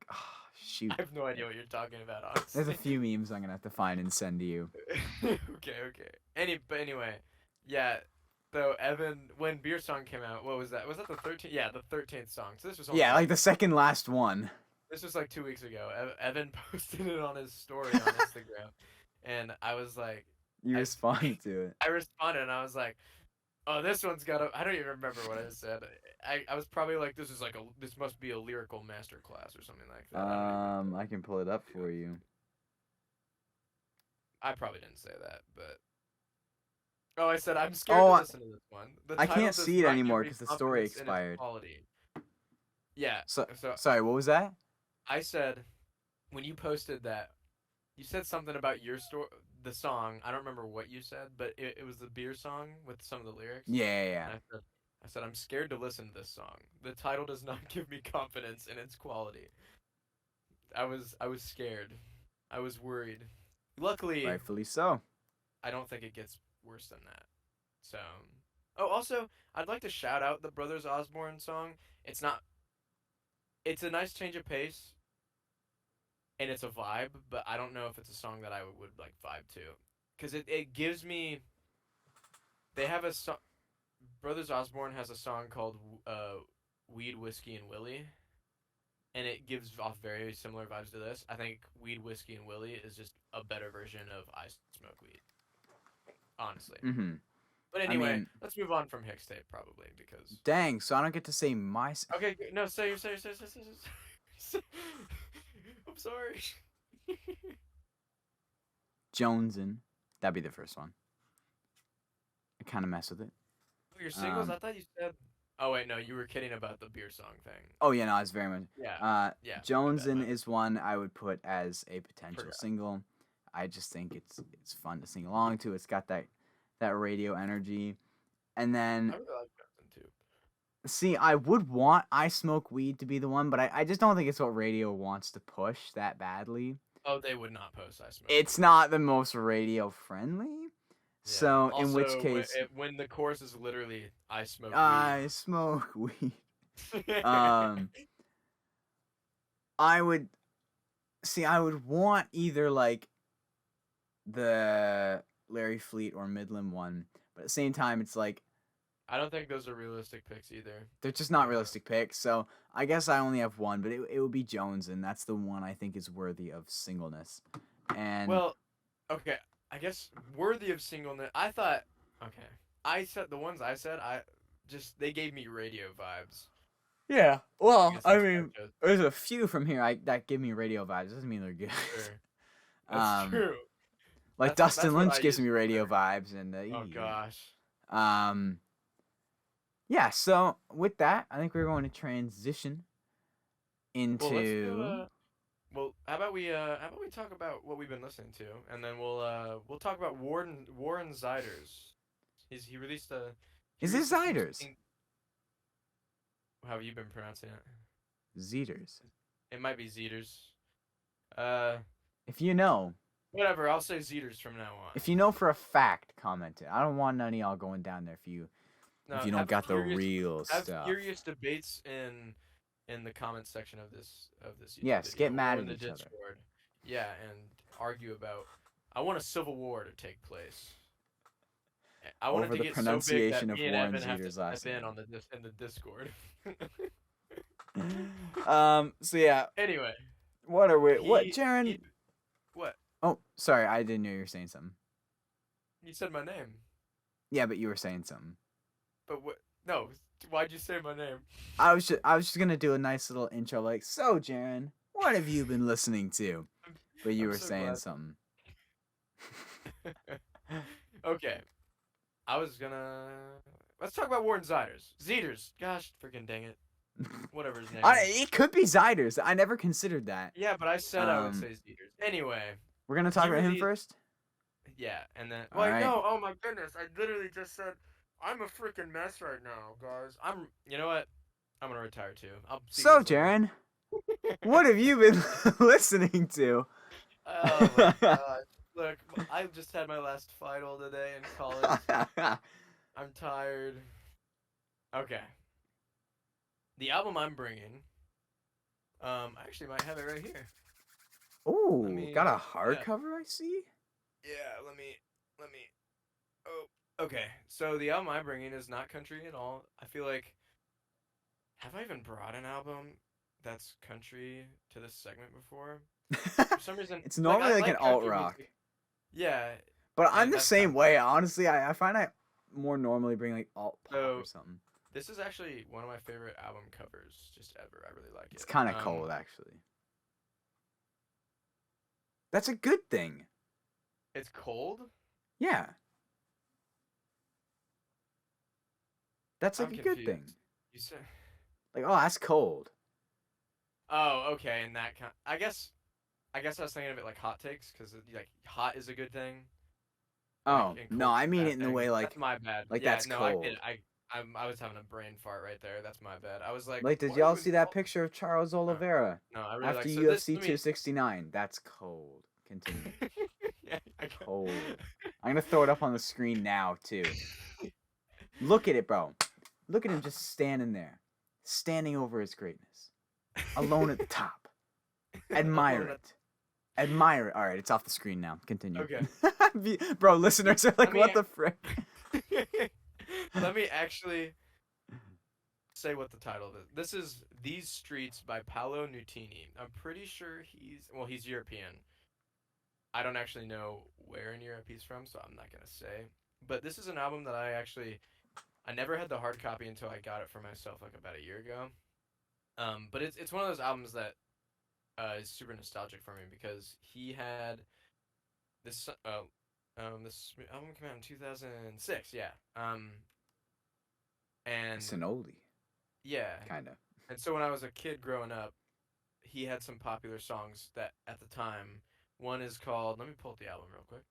I shoot. have no idea what you're talking about, There's a honestly. few memes I'm gonna have to find and send to you. Okay. But anyway, yeah. So Evan, when Beer Song came out, what was that? Was that the 13th? Yeah, the 13th song. So this was only Yeah, like like the second last one. 2 weeks ago. Evan posted it on his story on Instagram, and I was like, You I responded to it. I responded and I was like, oh, this one's got a. I don't even remember what I said. I was probably like, this must be a lyrical masterclass or something like that. I don't even remember. I can pull it up for you. I probably didn't say that, but oh, I said I'm scared to Oh, listen to this one. The I title can't does see it not give anymore me because the story confidence in its expired. quality. Yeah. So, So sorry, what was that? I said when you posted that, you said something about the song. I don't remember what you said, but it was the beer song with some of the lyrics. Yeah, yeah, And I said I'm scared to listen to this song. The title does not give me confidence in its quality. I was scared. I was worried. Luckily, rightfully so. I don't think it gets worse than that. So, oh, also, I'd like to shout out the Brothers Osborne song. It's not. It's a nice change of pace, and it's a vibe, but I don't know if it's a song that I would like vibe to, because it gives me. They have a song. Brothers Osborne has a song called "Weed, Whiskey, and Willie," and it gives off very similar vibes to this. I think "Weed, Whiskey, and Willie" is just a better version of "I Smoke Weed," honestly. Mm-hmm. But I anyway, mean, let's move on from Hixtape probably because. dang. So I don't get to say Okay, no, say. I'm sorry. Jonesin. That'd be the first one. I kind of mess with it. Oh, your singles? Um. I thought you said. Oh wait, no, you were kidding about the beer song thing. Oh yeah, no, it's very much. Yeah, yeah. My bad. Jonesin is one I would put as a potential Forgot. single. I just think it's fun to sing along to. It's got that radio energy. And then I really like Johnson too. see, I would want I Smoke Weed to be the one, but I just don't think it's what radio wants to push that badly. Oh, they would not post I smoke It's weed. not the most radio friendly. Yeah. So in which Also, case when the chorus is literally I smoke I smoke weed. weed. Um I would see I would want either like the Larry Fleet or Midland one, but at the same time, it's like I don't think those are realistic picks either. they're just not Uh, realistic picks. So I guess I only have one, but it would be Jones, and that's the one I think is worthy of singleness. And well, okay. I guess worthy of singleness. I thought. Okay. I said the ones I said. I just they gave me radio vibes. yeah, I well, guess I that's why mean, I chose. there's a few from here that give me radio vibes. Doesn't mean they're good. Sure. That's um, true. like Dustin That's what I Lynch gives use me for radio lyrics. vibes, and Oh gosh. um, yeah. So with that, I think we're going to transition Well, let's do into. well, how about we talk about what we've been listening to, and then we'll talk about Warren Zeiders. He released a he Is it released a few. Ziders? How have you been pronouncing it? Zeders. It might be Zeiders. Uh, If you know, Whatever. I'll say Zeiders from now on. if you know for a fact, comment it. I don't want none of y'all going down there if No, you don't got the real have stuff. furious debates in the comment section of this YouTube Yes, video get mad or at in the each other. Discord. Yeah, and argue about. I want a civil war to take place. I want Over it to the get so big that pronunciation of me and Warren Evan have to Zeiders' last step in name. on in the Discord. So yeah, Anyway, what are we? What, he Jaren? what? Oh, sorry, I didn't know you were saying something. You said my name, Yeah, but you were saying something. but what? No, why'd you say my name? I was just gonna do a nice little intro, like, so Jaren, what have you been listening to? But you I'm were so saying glad. something. Okay, I was gonna. Let's talk about Warren Zeiders. Zeiders. Gosh, freaking dang it. Whatever his name is. It could be Ziders. I never considered that. Yeah, but I said I would say Zeiders. Anyway, We're gonna talk he about him really. first. Yeah, and then. All Wait, right. no. Oh my goodness! I literally just said I'm a freaking mess right now, guys. I'm. You know what? I'm gonna retire too. I'll see you So guys later. Jaren, what have you been listening to? Oh my gosh! Look, I just had my last final today in college. I'm tired. Okay. The album I'm bringing. I actually might have it right here. Let Ooh, me. got a Yeah. hardcover. I see. Yeah. Let me. Oh. Okay. So the album I'm bringing is not country at all. I feel like. Have I even brought an album that's country to this segment before? For some reason, It's like normally I like an like alt country rock, music. Yeah, but I'm and the that's kind same of way. Honestly, I find I more normally bring like alt pop or so. something. This is actually one of my favorite album covers just ever. I really like It's it. kind of cold, actually. That's a good thing. It's cold. Yeah, that's I'm like a good thing. confused. You said. Like, oh, that's cold. Oh, okay. And that kind. I guess I was thinking of it like hot takes because like hot is a good thing. Like Oh and no, cold I is a mean it bad in the thing. way That's my bad. like Yeah, that's no, I get it. cold. I was having a brain fart right there. That's my bad. I was like, Like, did what? It y'all was see that cold. picture of Charles No, Oliveira no, I really after like. So this. UFC Let me. 269? That's cold. Continue. Yeah, I Cold. got. I'm gonna throw it up on the screen now too. Look at it, bro. Look at him just standing there, standing over his greatness, alone at the top. Admire Alone it. Admire it. All right, it's off the screen now. Continue. Okay. Bro, listeners are like, Let me. what the frick? Let me actually say what the title of it. This is These Streets by Paolo Nutini. I'm pretty sure he's European. I don't actually know where in Europe he's from, so I'm not gonna say. But this is an album that I never had the hard copy until I got it for myself like about a year ago. But it's one of those albums that is super nostalgic for me because he had this this album came out in 2006, yeah. And It's an oldie, yeah, kind of. and so when I was a kid growing up, he had some popular songs that at the time. One is called. Let me pull up the album real quick.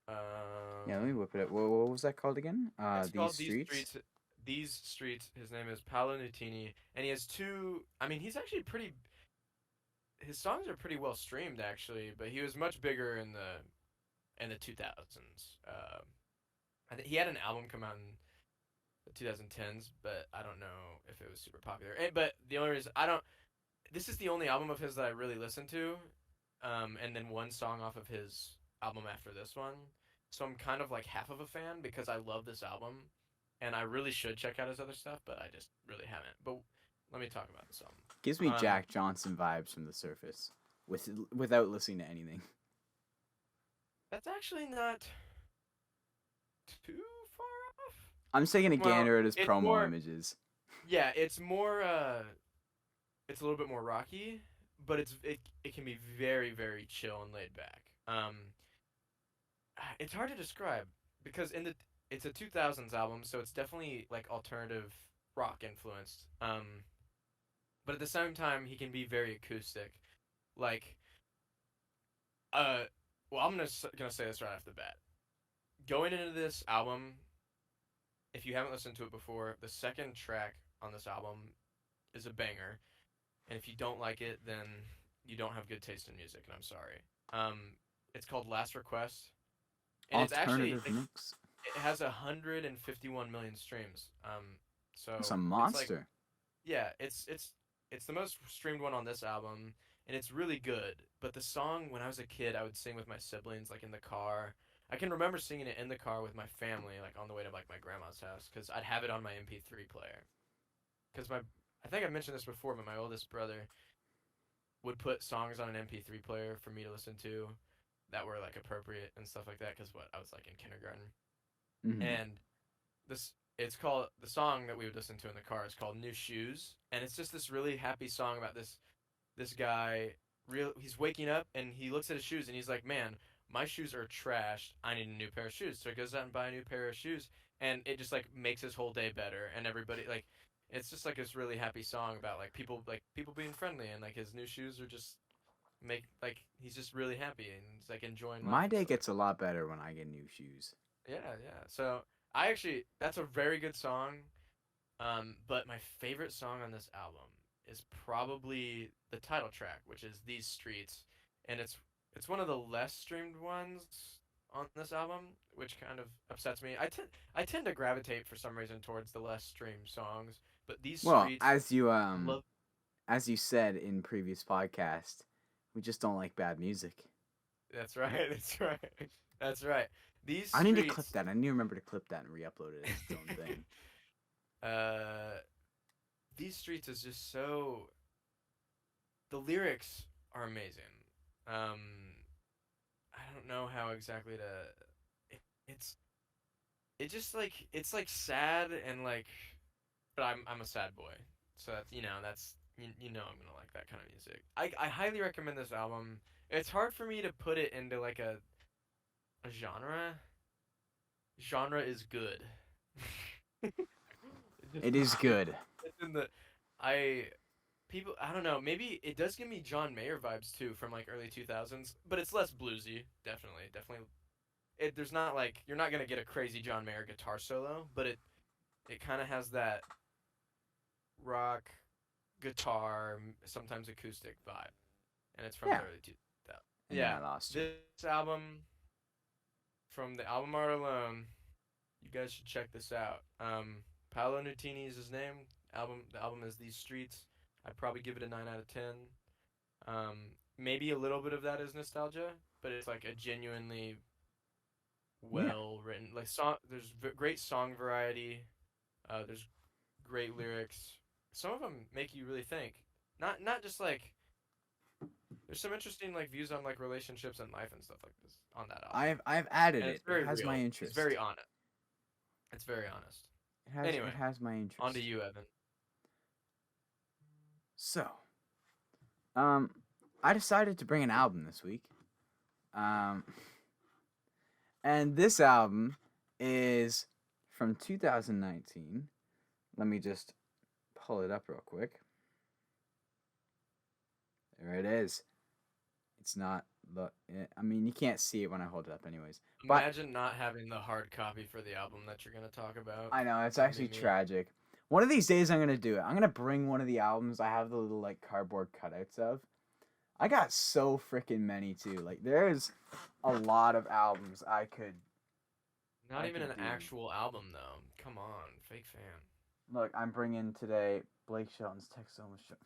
Yeah, let me Um, whip it up. What was that called again? it's These called These streets. Streets. These Streets. His name is Paolo Nutini, and he has two. I mean, he's actually pretty. His songs are pretty well streamed actually, but he was much bigger in the 2000s. I think he had an album come out in the 2010s, but I don't know if it was super popular. But the only reason I don't. This is the only album of his that I really listened to, and then one song off of his album after this one. So I'm kind of like half of a fan because I love this album, and I really should check out his other stuff, but I just really haven't. But let me talk about this album. Gives me Jack Johnson vibes from the surface, without listening to anything. That's actually not too far off. I'm just taking a Well, gander at his it's promo more. images. Yeah, it's more. It's a little bit more rocky, but it can be very very chill and laid back. It's hard to describe because it's a 2000s album, so it's definitely like alternative rock influenced. But at the same time, he can be very acoustic. Like, uh, well, I'm gonna say this right off the bat. Going into this album, if you haven't listened to it before, the second track on this album is a banger, and if you don't like it, then you don't have good taste in music, and I'm sorry. It's called Last Request, and it's actually Alternative mix. it has 151 million streams. It's So a it's like monster. yeah, it's the most streamed one on this album, and it's really good. But the song, when I was a kid, I would sing with my siblings, like in the car. I can remember singing it in the car with my family, like on the way to like my grandma's house, because I'd have it on my MP3 player. Because I think I mentioned this before, but my oldest brother would put songs on an MP3 player for me to listen to that were like appropriate and stuff like that. Because what I was like in kindergarten, Mm-hmm. and this it's called the song that we would listen to in the car is called New Shoes, and it's just this really happy song about this guy. He's waking up and he looks at his shoes and he's like, man, my shoes are trashed, I need a new pair of shoes. So he goes out and buy a new pair of shoes, and it just like makes his whole day better, and everybody like it's just like this really happy song about like people being friendly, and like his new shoes are just make like he's just really happy and he's like enjoying life My and day stuff like gets a lot better when I get new shoes. that. Yeah. So I actually that's a very good song. But my favorite song on this album is probably the title track, which is "These Streets," and it's one of the less streamed ones on this album, which kind of upsets me. I tend to gravitate for some reason towards the less streamed songs, but "These Well, Streets," love. as you said in previous podcast, we just don't like bad music. That's right. That's right. That's right. These I need to clip Streets. that. I need to remember to clip that and re-upload it as its own thing. uh, these Streets is just so the lyrics are amazing. Um, I don't know how exactly to. It's it just like it's like sad and like, but I'm a sad boy, so that's you know I'm gonna like that kind of music. I highly recommend this album. It's hard for me to put it into like a genre. Genre is good. Just It is good. it's in the I people I don't know, maybe it does give me John Mayer vibes too from like early 2000s, but it's less bluesy, definitely. There's not like you're not going to get a crazy John Mayer guitar solo, but it kind of has that rock guitar, sometimes acoustic vibe, and it's from Yeah. the early 2000s. And then Yeah. I lost you. This album from the album art alone, you guys should check this out. Paolo Nutini is his name. The album is These Streets. I'd probably give it a 9 out of 10. Maybe a little bit of that is nostalgia, but it's like a genuinely Yeah. well written like song. There's great song variety. There's great lyrics. Some of them make you really think. Not just like there's some interesting like views on like relationships and life and stuff like this on that album, I've added and it. it's It very has my real. It's interest. very honest. It's very honest. It Anyway, has my on to interest. you, Evan. So, I decided to bring an album this week. Um, and this album is from 2019. Let me just pull it up real quick. There it is. It's not the. I mean, you can't see it when I hold it up, anyways. But Imagine not having the hard copy for the album that you're gonna talk about. I know it's That'd be actually me. tragic. One of these days, I'm gonna do it. I'm gonna bring one of the albums I have the little like cardboard cutouts of. I got so freaking many too. Like there's a lot of albums Not I even could an do. actual album though. Come on, fake fan. Look, I'm bringing today Blake Shelton's Texoma Show.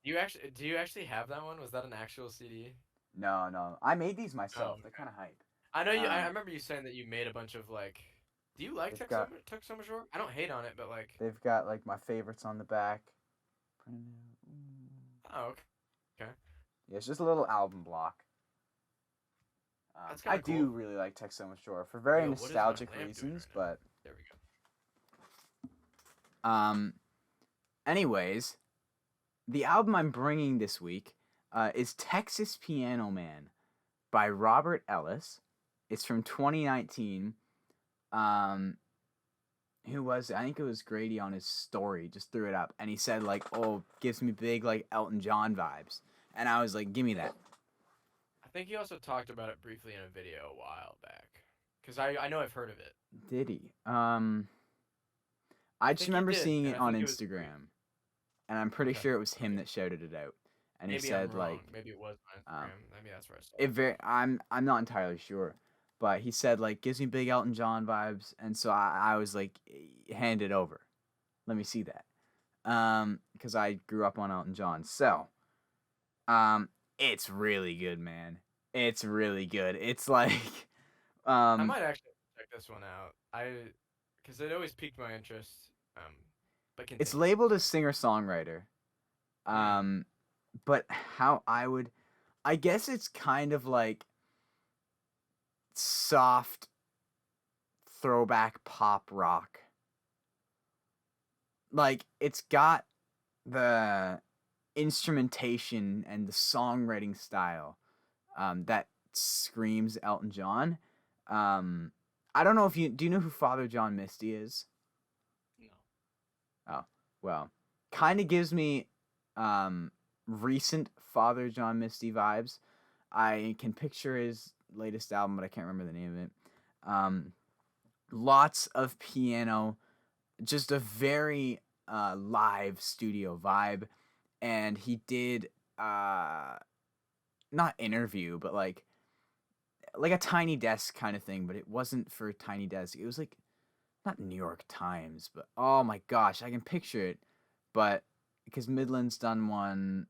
Do you actually have that one? Was that an actual CD? No. I made these Oh, myself. They're kind of hype. I know you. I Um, remember you saying that you made a bunch of like. Do you like they've got Took So Much Short? I don't hate on it, but like. they've got like my favorites on the back. Oh, okay. Yeah, it's just a little album block. That's kind I of cool. do really like Text So Much Shore for very Yo, what is my nostalgic lamp doing reasons, right now? but There we um, anyways, the album I'm bringing this week is Texas Piano Man by Robert Ellis. It's from 2019. Um, who was it? I think it was Grady on his story. Just threw it up, and he said like, "Oh, gives me big like Elton John vibes," and I was like, "Give me that." I think he also talked about it briefly in a video a while back. Cause I know I've heard of it. Did he? I I just think he remember did, seeing and it I on think it was Instagram, and I'm pretty okay. sure it was him Okay. that shouted it out. And he Maybe I'm said wrong. like, Maybe it was on um, Instagram. Maybe that's where I saw it it. very. I'm not entirely sure, but he said like gives me big Elton John vibes, and so I was like, hand it over, let me see that, because I grew up on Elton John, so it's really good, man. It's really good. It's like, I um, might actually check this one out. Cause it always piqued my interest. Um, but it's continue. labeled as singer songwriter. Hmm. Um, but how I guess it's kind of like soft throwback pop rock. Like it's got the instrumentation and the songwriting style that screams Elton John. Um, I don't know if you do you know who Father John Misty is? No. Oh, well, kind of gives me recent Father John Misty vibes. I can picture his latest album, but I can't remember the name of it. Um, Lots of piano, just a very live studio vibe, and he did not interview, but like a Tiny Desk kind of thing, but it wasn't for Tiny Desk. It was like not New York Times, but oh my gosh, I can picture it. But because Midland's done one,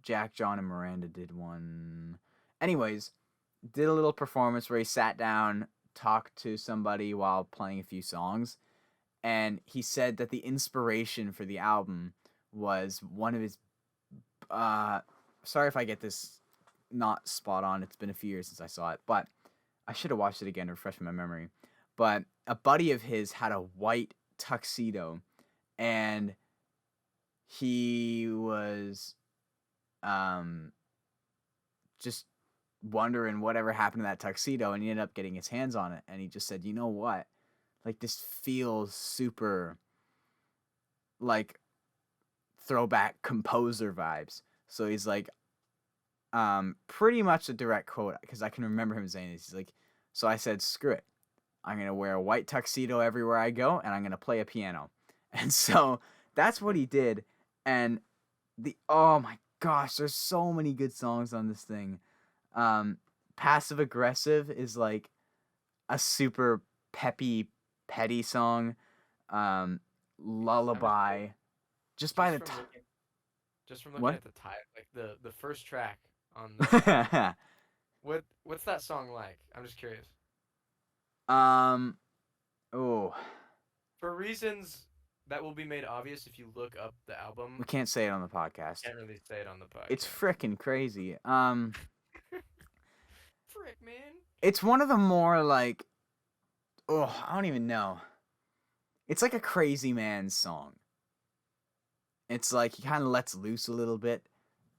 Jack, John, and Miranda did one. Anyways, did a little performance where he sat down, talked to somebody while playing a few songs, and he said that the inspiration for the album was one of his. Uh, Sorry if I get this not spot on. It's been a few years since I saw it, but I should have watched it again to refresh my memory. But a buddy of his had a white tuxedo, and he was um just wondering whatever happened to that tuxedo, and he ended up getting his hands on it, and he just said, you know what, like this feels super like throwback composer vibes. So he's like, pretty much a direct quote because I can remember him saying this. He's like, so I said, screw it, I'm gonna wear a white tuxedo everywhere I go, and I'm gonna play a piano. And so that's what he did. And the oh my gosh, there's so many good songs on this thing. Um, Passive Aggressive is like a super peppy, petty song. Um, I'm just Lullaby, just by just the from looking just from looking what? at the title, like the first track on the what's that song like? I'm just curious. um, oh, For reasons that will be made obvious if you look up the album. we can't say it on the podcast. Can't really say it on the It's podcast. frickin' crazy. Frick, man. It's one of the more like, oh, I don't even know. It's like a crazy man's song. It's like he kind of lets loose a little bit.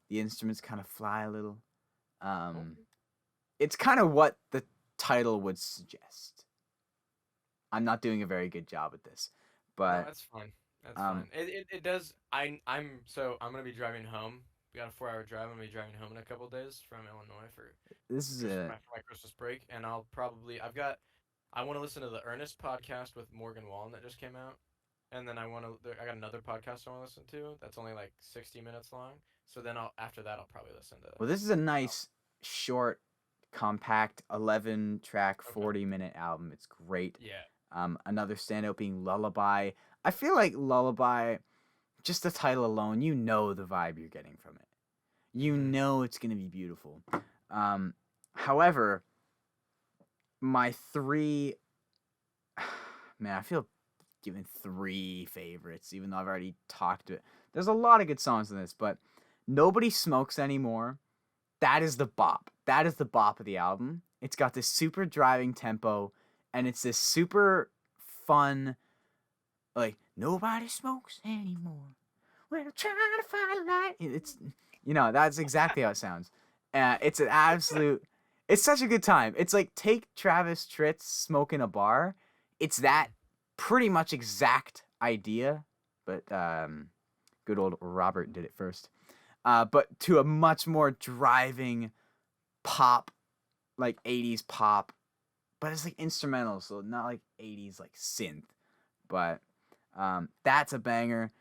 The instruments kind of fly a little. Um, Okay. it's kind of what the title would suggest. I'm not doing a very good job at this, No, but that's fine. That's fine. um, It does. I'm gonna be driving home. We got a 4 hour drive. I'm gonna be driving home in a couple days from Illinois for this is a for my Christmas break, and I want to listen to the Ernest podcast with Morgan Wallen that just came out, and then I got another podcast I want to listen to that's only like 60 minutes long. So then after that I'll probably listen to. well. This is a nice, short, compact, 11-track, Okay. 40-minute album. It's great. Yeah. Another standout being Lullaby. I feel like Lullaby, just the title alone, you know the vibe you're getting from it. You know it's gonna be beautiful. However, my three, man, I feel giving three favorites, even though I've already talked to it. There's a lot of good songs in this, but Nobody Smokes Anymore. That is the bop. That is the bop of the album. It's got this super driving tempo, and it's this super fun, like, nobody smokes anymore. We're trying to find light. It's, that's exactly how it sounds. It's an absolute, it's such a good time. It's like, take Travis Tritt's Smoke in a Bar. It's that pretty much exact idea, but good old Robert did it first. But to a much more driving pop, like 80s pop, but it's like instrumental, so not like 80s like synth. But that's a banger.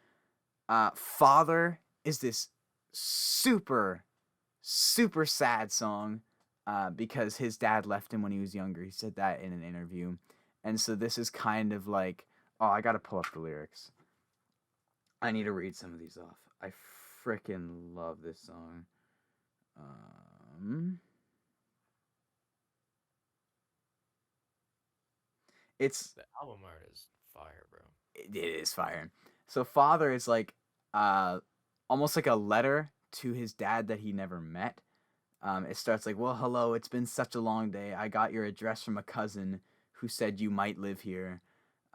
Father is this super, super sad song because his dad left him when he was younger. He said that in an interview. And so this is kind of like, oh, I gotta pull up the lyrics. I need to read some of these off. I freaking love this song. It's The album art is fire, bro. it is fire. So Father is like almost like a letter to his dad that he never met. It starts like, well, hello, it's been such a long day. I got your address from a cousin who said you might live here.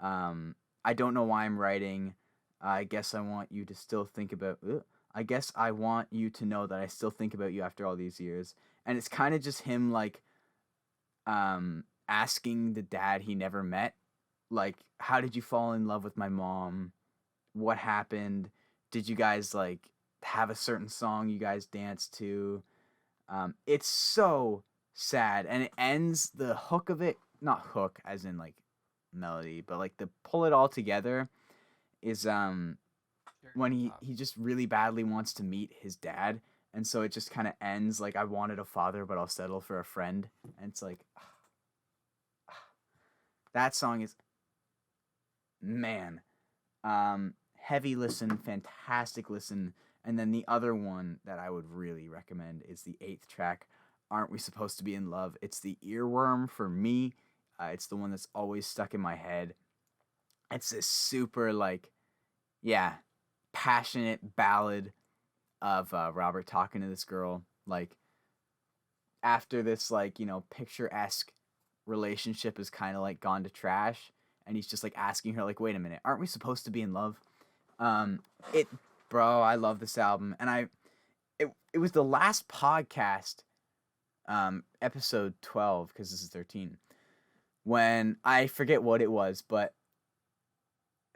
I don't know why I'm writing. I guess I want you to still think about. I guess I want you to know that I still think about you after all these years. And it's kind of just him like asking the dad he never met, like, how did you fall in love with my mom? What happened? Did you guys like have a certain song you guys danced to? It's so sad, and it ends the hook of it, not hook as in like melody, but like the pull it all together is when he just really badly wants to meet his dad, and so it just kind of ends like, I wanted a father, but I'll settle for a friend, and it's like that song is, man, heavy listen, fantastic listen. And then the other one that I would really recommend is the eighth track, Aren't We Supposed to Be in Love? It's the earworm for me. It's the one that's always stuck in my head. It's this super, like, yeah, passionate ballad of Robert talking to this girl. Like, after this, like, picturesque relationship is kind of like gone to trash. And he's just like asking her, like, wait a minute, aren't we supposed to be in love? It, bro, I love this album, and it was the last podcast, episode 12, because this is 13, when I forget what it was, but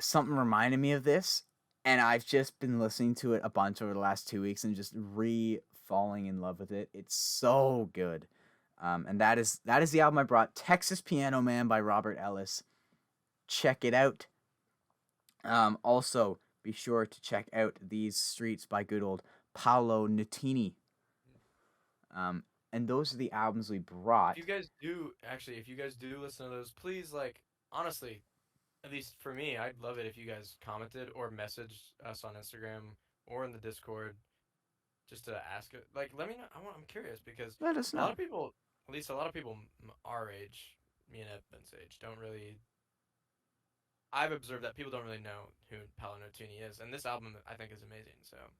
something reminded me of this, and I've just been listening to it a bunch over the last 2 weeks and just falling in love with it. It's so good. And that is the album I brought, Texas Piano Man by Robert Ellis. Check it out. Also, be sure to check out These Streets by good old Paolo Nutini. And those are the albums we brought. If you guys do listen to those, please, like, honestly, at least for me, I'd love it if you guys commented or messaged us on Instagram or in the Discord just to ask it. Like, let me know. I'm curious because Let us a know. lot of people, at least a lot of people our age, me and Edmund's age, don't really. I've observed that people don't really know who Paolo Nutini is, and this album I think is amazing. So it'd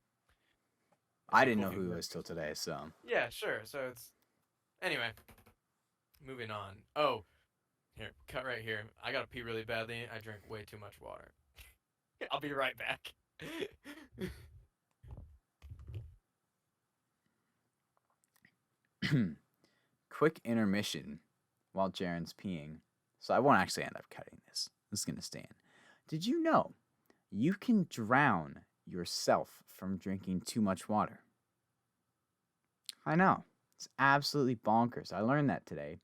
I be didn't cool know if you who he were. was till today, so. Yeah, sure. So it's anyway. Moving on. Oh, here, cut right here. I gotta pee really badly. I drink way too much water. I'll be right back. Quick intermission while Jaren's peeing. So I won't actually end up cutting this. This is going to stay in. Did you know you can drown yourself from drinking too much water? I know. It's absolutely bonkers. I learned that today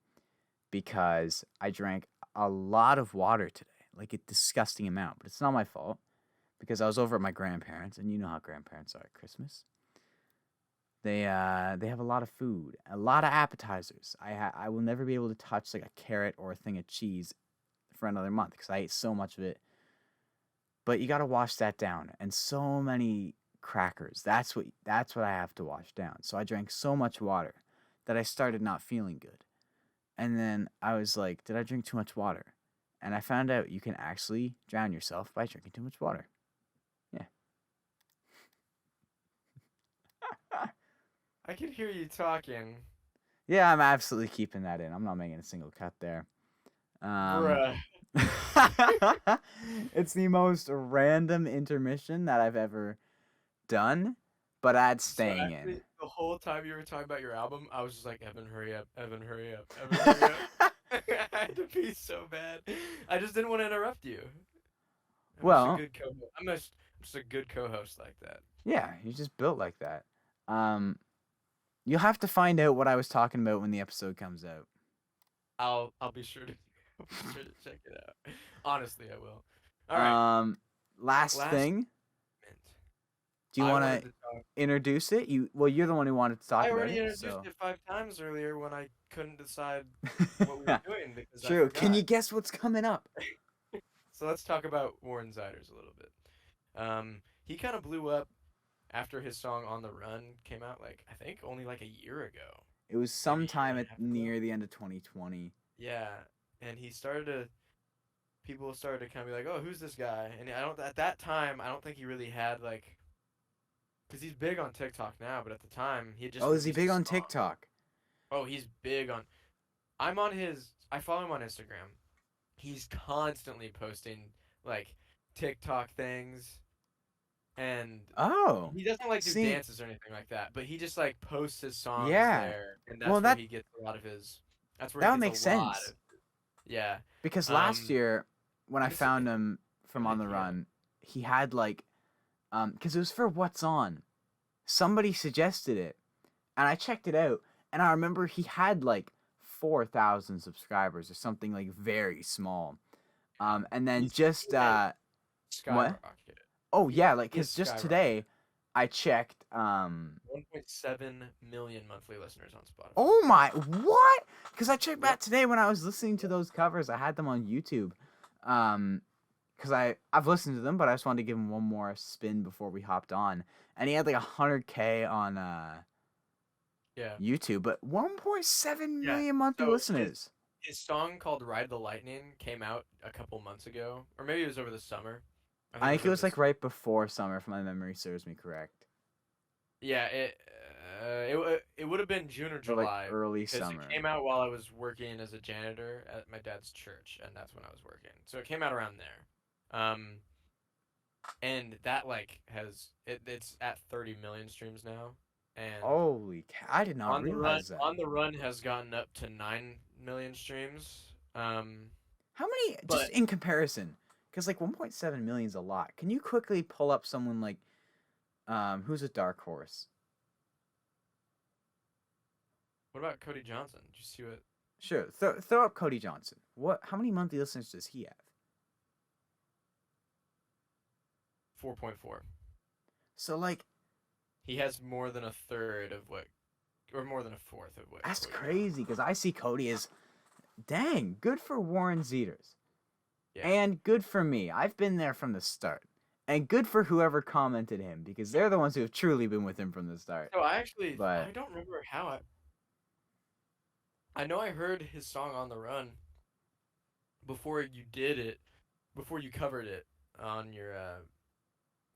because I drank a lot of water today, like a disgusting amount. But it's not my fault because I was over at my grandparents, and you know how grandparents are at Christmas. They have a lot of food, a lot of appetizers. I will never be able to touch like a carrot or a thing of cheese for another month because I ate so much of it. But you got to wash that down, and so many crackers. That's what I have to wash down. So I drank so much water that I started not feeling good. And then I was like, did I drink too much water? And I found out you can actually drown yourself by drinking too much water. Yeah. I can hear you talking. Yeah, I'm absolutely keeping that in. I'm not making a single cut there. Bruh. It's the most random intermission that I've ever done, but that's So staying in. actually, the whole time you were talking about your album, I was just like, Evan, hurry up, Evan, hurry up, Evan, hurry up. I had to pee so bad. I just didn't want to interrupt you. I'm just a Well, good co-host. I'm just a good co-host like that. yeah, you're just built like that. Um, you'll have to find out what I was talking about when the episode comes out. I'll be sure to I'll be sure to check it out. Honestly, I will. All right. Last Last thing, segment. do you I want wanted to to talk. introduce it? You're the one who wanted to talk I about already it, introduced so. it 5 times earlier when I couldn't decide what we were doing because I True. Can forgot. you guess what's coming up? So let's talk about Warren Zeiders a little bit. He kind of blew up after his song "On the Run" came out. Like I think only like a year ago, It was maybe a year sometime and at a half ago. near the end of 2020. Yeah, and he started to people started to kind of be like, "Oh, who's this guy?" And I don't at that time I don't think he really had like because he's big on TikTok now, but at the time he had just Oh, is he released a big on song. TikTok? Oh, he's big on. I'm on his. I follow him on Instagram. He's constantly posting like TikTok things, and Oh, he doesn't like do see, dances or anything like that. But he just like posts his songs yeah. there, and Well, that's where he gets a lot of his. That's where he that would gets a make lot sense of. Yeah. because last Um. year when I And it's a found him good from On the idea. Run, he had like, because it was for What's On. Somebody suggested it, and I checked it out, and I remember he had like 4,000 subscribers or something like very small. And then He just has what? skyrocketed. Oh He yeah, like he has because just skyrocketed. today, I checked. 1.7 million monthly listeners on Spotify. Oh my, what? Because I checked Yep. back today when I was listening to those covers. I had them on YouTube. Because I've listened to them, but I just wanted to give him one more spin before we hopped on. And he had like 100K on Yeah. YouTube, but 1.7 Yeah. million monthly So listeners. his song called "Ride the Lightning" came out a couple months ago, or maybe it was over the summer. I think I it think was it over was the like summer. right before summer, if my memory serves me correct, Yeah, it would have been June or or like July early because it summer. came out while I was working as a janitor at my dad's church, and that's when I was working. So it came out around there. And that like it's at 30 million streams now, and Holy cow! I did not realize that. On the Run has gotten up to 9 million streams. How many, just But in comparison? Because like 1.7 million is a lot. Can you quickly pull up someone like, who's a dark horse? what about Cody Johnson? Did you see what Sure, throw up Cody Johnson. What? How many monthly listeners does he have? 4.4? So like, He has more than a third of what, or more than a fourth of what that's Cody Johnson. crazy. Because I see Cody as, dang, good for Warren Zeiders, Yeah. and good for me. I've been there from the start, and good for whoever commented him because they're the ones who have truly been with him from the start. So But I don't remember how I know I heard his song "On the Run" before you did it, before you covered it on your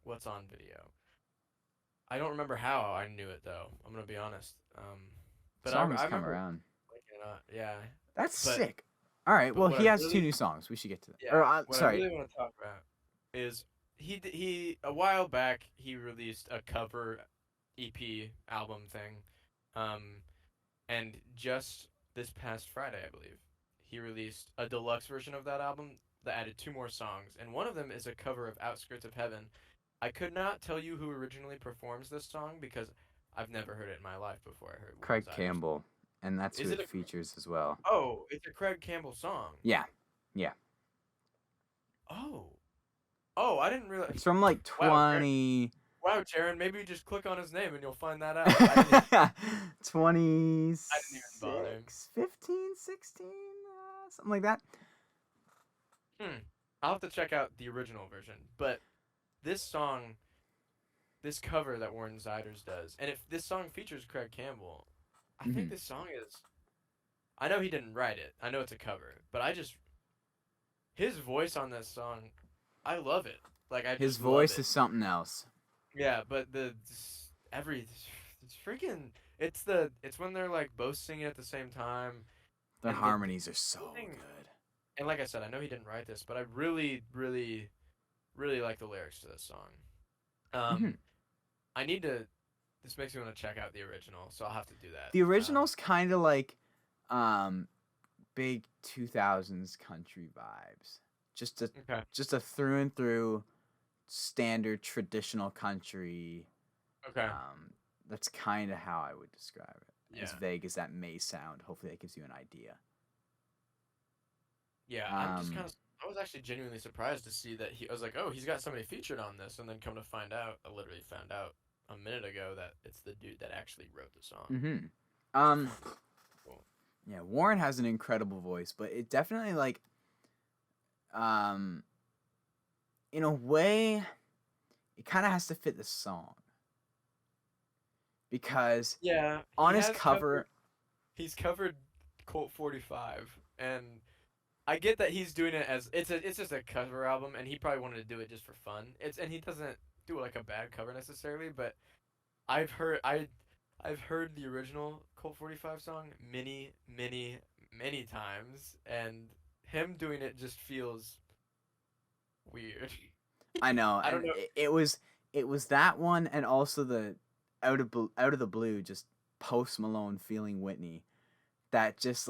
What's On video. I don't remember how I knew it though. I'm gonna be honest. But songs I come remember around. liking it. Yeah. That's But sick. All right. but Well, what he I has two really new songs. We should get to that. yeah Or what I sorry. really want to talk about is he a while back he released a cover EP album thing, um, and just this past Friday I believe he released a deluxe version of that album that added two more songs, and one of them is a cover of "Outskirts of Heaven." I could not tell you who originally performs this song because I've never heard it in my life before I heard Warren Craig Zeiders. Campbell, and that's who Is it it a features as well. oh? It's a Craig Campbell song. Yeah, yeah. Oh, oh, I didn't realize. It's from like Wow, 20, wow, Jaron, maybe you just click on his name and you'll find that out. I didn't even bother. 26, 15, 16, something like that. Hmm. I'll have to check out the original version. But this song, this cover that Warren Zeiders does, and if this song features Craig Campbell, I think Hmm. this song is. I know he didn't write it. I know it's a cover, but I just his voice on this song, I love it. Like I His just love voice it. is something else. Yeah, but every it's freaking it's when they're like both singing at the same time, Their and the harmonies are so thing. good. And like I said, I know he didn't write this, but I really like the lyrics to this song. Hmm. Um, I need to. This makes me want to check out the original, so I'll have to do The that. original's kind of like um, big 2000s country vibes. Just a Okay. just a through and through standard traditional country. Okay. Um, that's kind of how I would describe it. As Yeah. vague as that may sound, hopefully that gives you an idea. Yeah. I'm just kind Um, of. I was actually genuinely surprised to see that he. I was like, oh, he's got somebody featured on this, and then come to find out, I literally found out a minute ago that it's the dude that actually wrote the song. mm-hmm. Which is um, fucking cool. yeah, Warren has an incredible voice, but it definitely like um, in a way, it kind of has to fit the song because Yeah, on his cover, he's covered Colt 45, and I get that he's doing it as it's just a cover album, and he probably wanted to do it just for fun. And he doesn't do like a bad cover necessarily, but I've heard I I've heard the original Colt 45 song many times, and him doing it just feels weird. I know, I don't and know. it was that one, and also the out of the blue, just Post Malone feeling Whitney, that just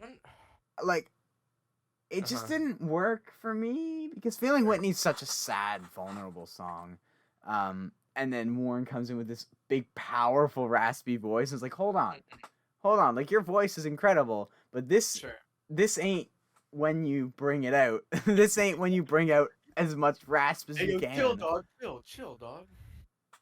I don't, like it just uh-huh. didn't work for me because feeling Whitney's such a sad, vulnerable song. And then Warren comes in with this big, powerful, raspy voice. And it's like, hold on, like your voice is incredible, but Sure. this ain't when you bring it out. This ain't when you bring out as much rasp as Hey, you yo, chill, can. dog. Chill, dog.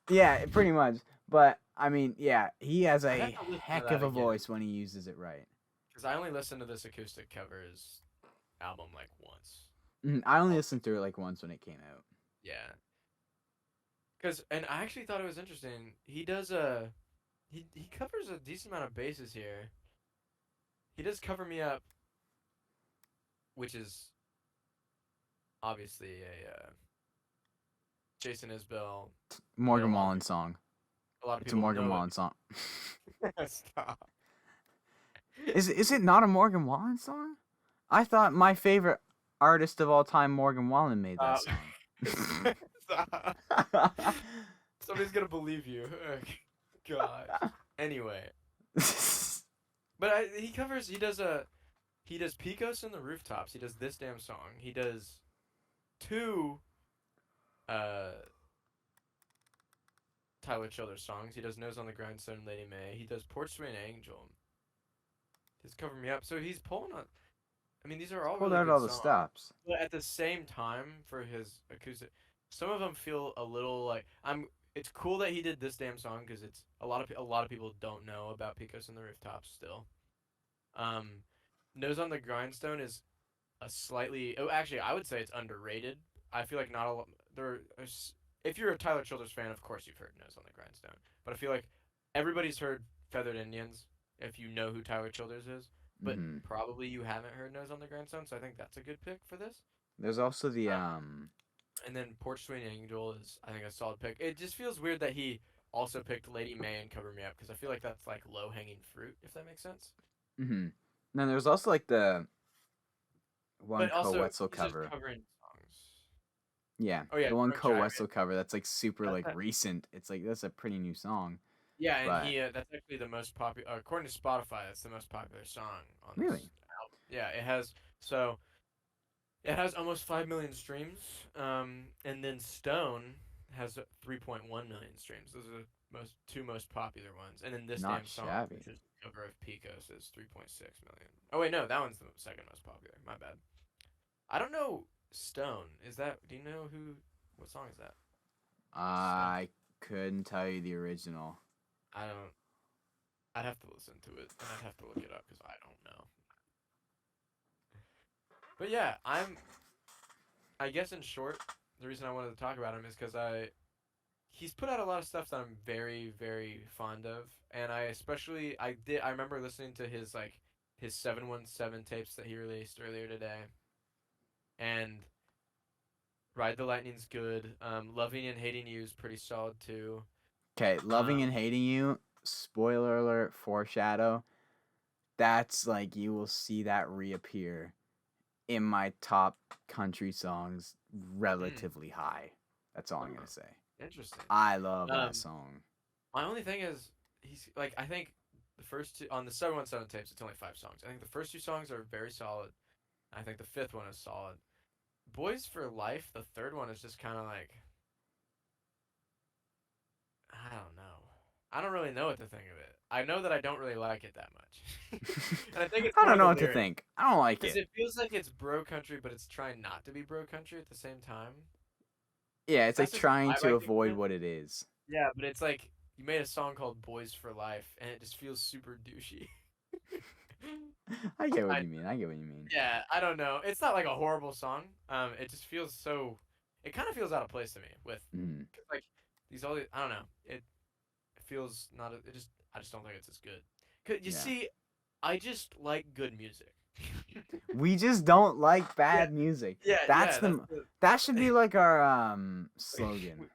Yeah, pretty much. But I mean, yeah, he has I'd have a to listen to heck that of a again voice when he uses it right. because I only listened to this acoustic covers album like once. I only All, listened through it like once when it came out. yeah, because and I actually thought it was interesting. He covers a decent amount of bases here. He does cover me up, which is obviously a Jason Isbell. I know Morgan Wallen song. a lot of It's a people Morgan know it. Wallen song. Stop. Is it not a Morgan Wallen song? I thought my favorite artist of all time, Morgan Wallen, made that Stop. song. Stop. Somebody's gonna believe you. God. Anyway, but he covers. He does Picos in the Rooftops. He does this damn song. He does two uh Tyler Childers songs. He does Nose on the Grindstone, Lady May. He does Porch Swing Angel. He's Cover Me Up. So he's pulling on. I mean, these are all Pulled really out good all the songs. stops. But at the same time, for his acoustic, some of them feel a little like I'm. It's cool that he did this damn song because it's a lot of people don't know about Picos and the Rooftops still. Um, Nose on the Grindstone is a slightly. Oh, actually, I would say it's underrated. I feel like not a lot. If you're a Tyler Childers fan, of course you've heard Nose on the Grindstone. But I feel like everybody's heard Feathered Indians if you know who Tyler Childers is. But Hmm. probably you haven't heard Nose on the Grindstone, so I think that's a good pick for this. There's also the Uh, and then Porch Swing Angel is, I think, a solid pick. It just feels weird that he also picked Lady May and Cover Me Up because I feel like that's like low hanging fruit, if that makes sense. Mm-hmm. Then there's also like the one But Co also, Wetzel he's just cover. covering songs. Yeah, Oh yeah, the one Drunk Co Driving. Wetzel cover that's like super That's like recent. It's like that's a pretty new song. Yeah, and But he that's actually the most popular according to Spotify. That's the most popular song on this really, album. Yeah, it has almost 5 million streams. And then Stone has 3.1 million streams. Those are the two most popular ones. And then this not damn song, shabby. which is the cover of Picos, is 3.6 million. Oh wait, no, that one's the second most popular. My bad. I don't know Stone. Is that? Do you know who? What song is that? Stone. I couldn't tell you the original. I don't. I'd have to listen to it and I'd have to look it up because I don't know. But yeah, I guess in short, the reason I wanted to talk about him is because he's put out a lot of stuff that I'm very, very fond of, and I remember listening to his 717 tapes that he released earlier today, and Ride the Lightning's good. Loving and Hating You is pretty solid too. Okay, Loving and Um, Hating You, spoiler alert, foreshadow. That's like you will see that reappear in my top country songs hmm, relatively high. That's all I'm huh, gonna say. interesting. I love that Um, song. my only thing is he's like I think the first two on the 717 tapes it's only 5 songs. I think the first 2 songs are very solid. I think the fifth one is solid. Boys for Life, the third one is just kind of like I don't know. I don't really know what to think of it. I know that I don't really like it that much, and I think it's I more don't know the what to lyrics think. I don't like because it. it feels like it's bro country, but it's trying not to be bro country at the same time. Yeah, it's like That's just the trying vibe to I get from avoid it. what it is. Yeah, but it's like you made a song called "Boys for Life," and it just feels super douchey. I get what I you mean. I get what you mean. Yeah, I don't know. It's not like a horrible song. It just feels so. It kind of feels out of place to me with Mm, 'cause, like these all. I don't know. It feels not. It just. I just don't think it's as good. 'Cause you yeah. see, I just like good music. We just don't like Yeah, bad music. yeah. That's the. That should be like our we, slogan.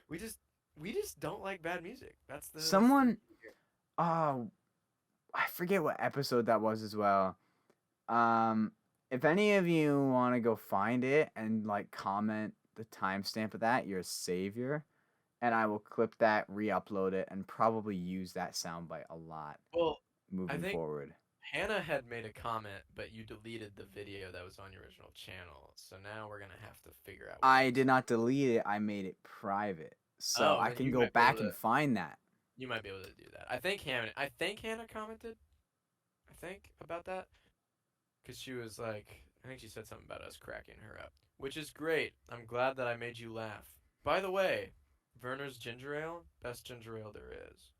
we just we just don't like bad music. That's the. Someone oh, I forget what episode that was as well. Um, if any of you want to go find it and like comment the timestamp of that, you're a savior. And I will clip that, re-upload it, and probably use that soundbite a lot Well, I moving think forward. Hannah had made a comment, but you deleted the video that was on your original channel. So now we're gonna have to figure out where it I was. did not delete it. I made it private, so Oh, I then can go back and find that. you might be able to do that. I think Hannah commented. I think about that because she was like, I think she said something about us cracking her up, which is great. I'm glad that I made you laugh. By the way, Werner's ginger ale, best ginger ale there is.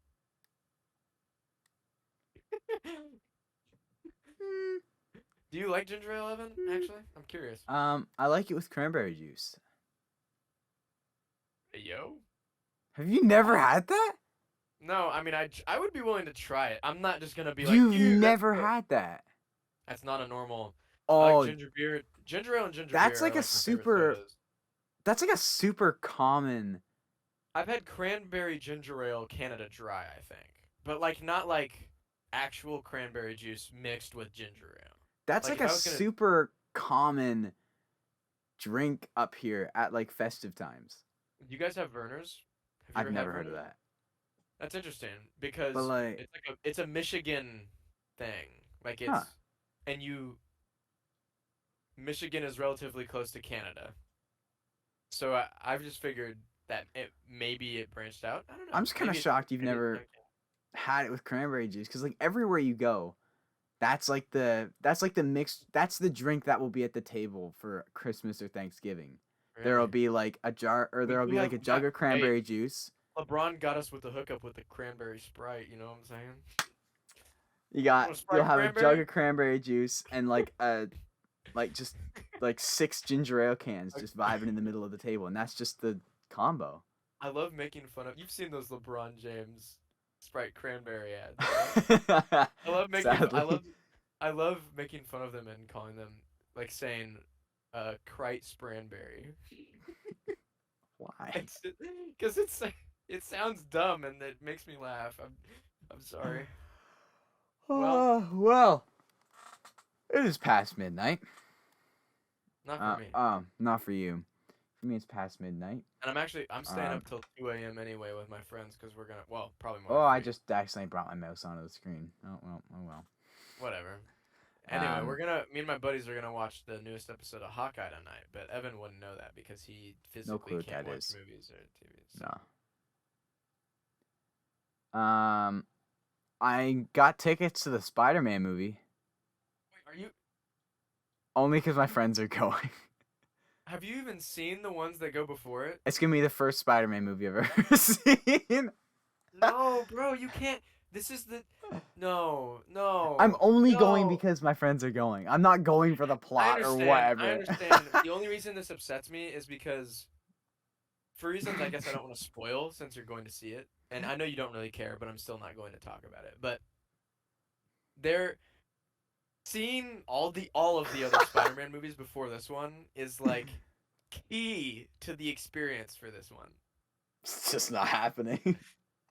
Mm, Do you like ginger ale, Evan? mm. Actually, I'm curious. I like it with cranberry juice. Hey, yo. Have you never had that? No, I mean I would be willing to try it. I'm not just gonna be like, You've dude, that's never good. had that. That's not a normal. I like Oh, ginger beer. Ginger ale and ginger that's beer are like a like my favorite super. sodas. That's like a super common. I've had cranberry ginger ale Canada Dry, I think, but like not like actual cranberry juice mixed with ginger ale. That's Like like if a I was gonna, super common drink up here at like festive times. do you guys have Verner's? Have you I've ever had never heard of Verner's? that. That's interesting But because like, it's a Michigan thing. Like huh? and you Michigan is relatively close to Canada, so I've just figured that maybe it branched out. I don't know. I'm just kind of shocked you've Maybe it's not. never had it with cranberry juice because like everywhere you go, that's like the mix. That's the drink that will be at the table for Christmas or Thanksgiving. There'll Really. be like a jar, or We there'll do be like have a we got jug of hey, cranberry juice. LeBron got us with the hookup with the cranberry Sprite, you know what I'm saying? You want a You'll Sprite have a jug cranberry? of cranberry juice and like just like 6 ginger ale cans Okay. just vibing in the middle of the table, and that's just the combo. I love making fun of. You've seen those LeBron James Sprite cranberry ads, right? Sadly, I love making fun of them and calling them like saying Krite Spranberry. why? It's because it sounds dumb and it makes me laugh. I'm sorry. Well, Oh, well, it is past midnight. not for me. Not for you. For me, it's past midnight. And I'm staying Um, up till 2 a.m. anyway with my friends because we're gonna probably more oh, than I 3. just accidentally brought my mouse onto the screen. Oh well. Whatever. Anyway, Um, me and my buddies are gonna watch the newest episode of Hawkeye tonight, but Evan wouldn't know that because he no physically clue what can't that watch is. movies or TV. So. No. I got tickets to the Spider-Man movie Wait, are you? only because my friends are going. Have you even seen the ones that go before it? It's gonna be the first Spider-Man movie I've ever seen. No, bro, you can't. This is the. No, I'm no, only going no. because my friends are going. I'm not going for the I plot or understand. I whatever. understand. The only reason this upsets me is because for reasons I guess I don't want to spoil since you're going to see it, and I know you don't really care, but I'm still not going to talk about it. But they're seeing all of the other Spider-Man movies before this one is like key to the experience for this one. It's just not happening.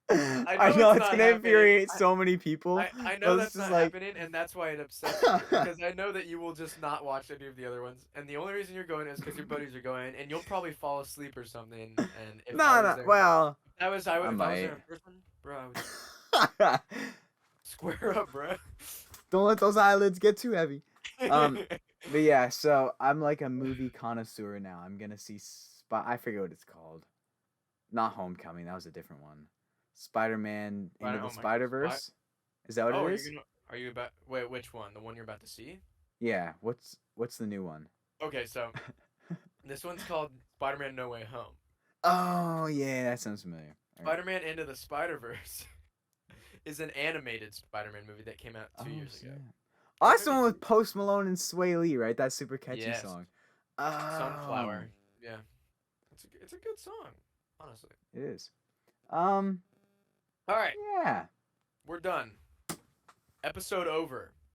I I know know it's it's not gonna happening. infuriate so many people, I know but it's that's just not like, happening, and that's why it upsets me because I know that you will just not watch any of the other ones, and the only reason you're going is because your buddies are going, and you'll probably fall asleep or something. And if I no, was no. there, Well, I if I was there might. in person, bro, I would square up, bro. Don't let those eyelids get too heavy. But yeah, so I'm like a movie connoisseur now. I'm gonna see I forget what it's called. Not Homecoming. That was a different one. Spider-Man Into the Oh my God, Spider-Verse. Is that what oh, it is? are you about? Wait, which one? The one you're about to see? Yeah. What's the new one? Okay, so this one's called Spider-Man: No Way Home. Oh yeah, that sounds familiar. All right. Spider-Man Into the Spider-Verse is an animated Spider-Man movie that came out 2 years ago, Snap. Oh, or that's the maybe one with 3. Post Malone and Sway Lee, right? That super catchy Yes, song. Oh, Sunflower. Yeah, it's a good song, honestly. it is. Um, All right, yeah. we're done. Episode over.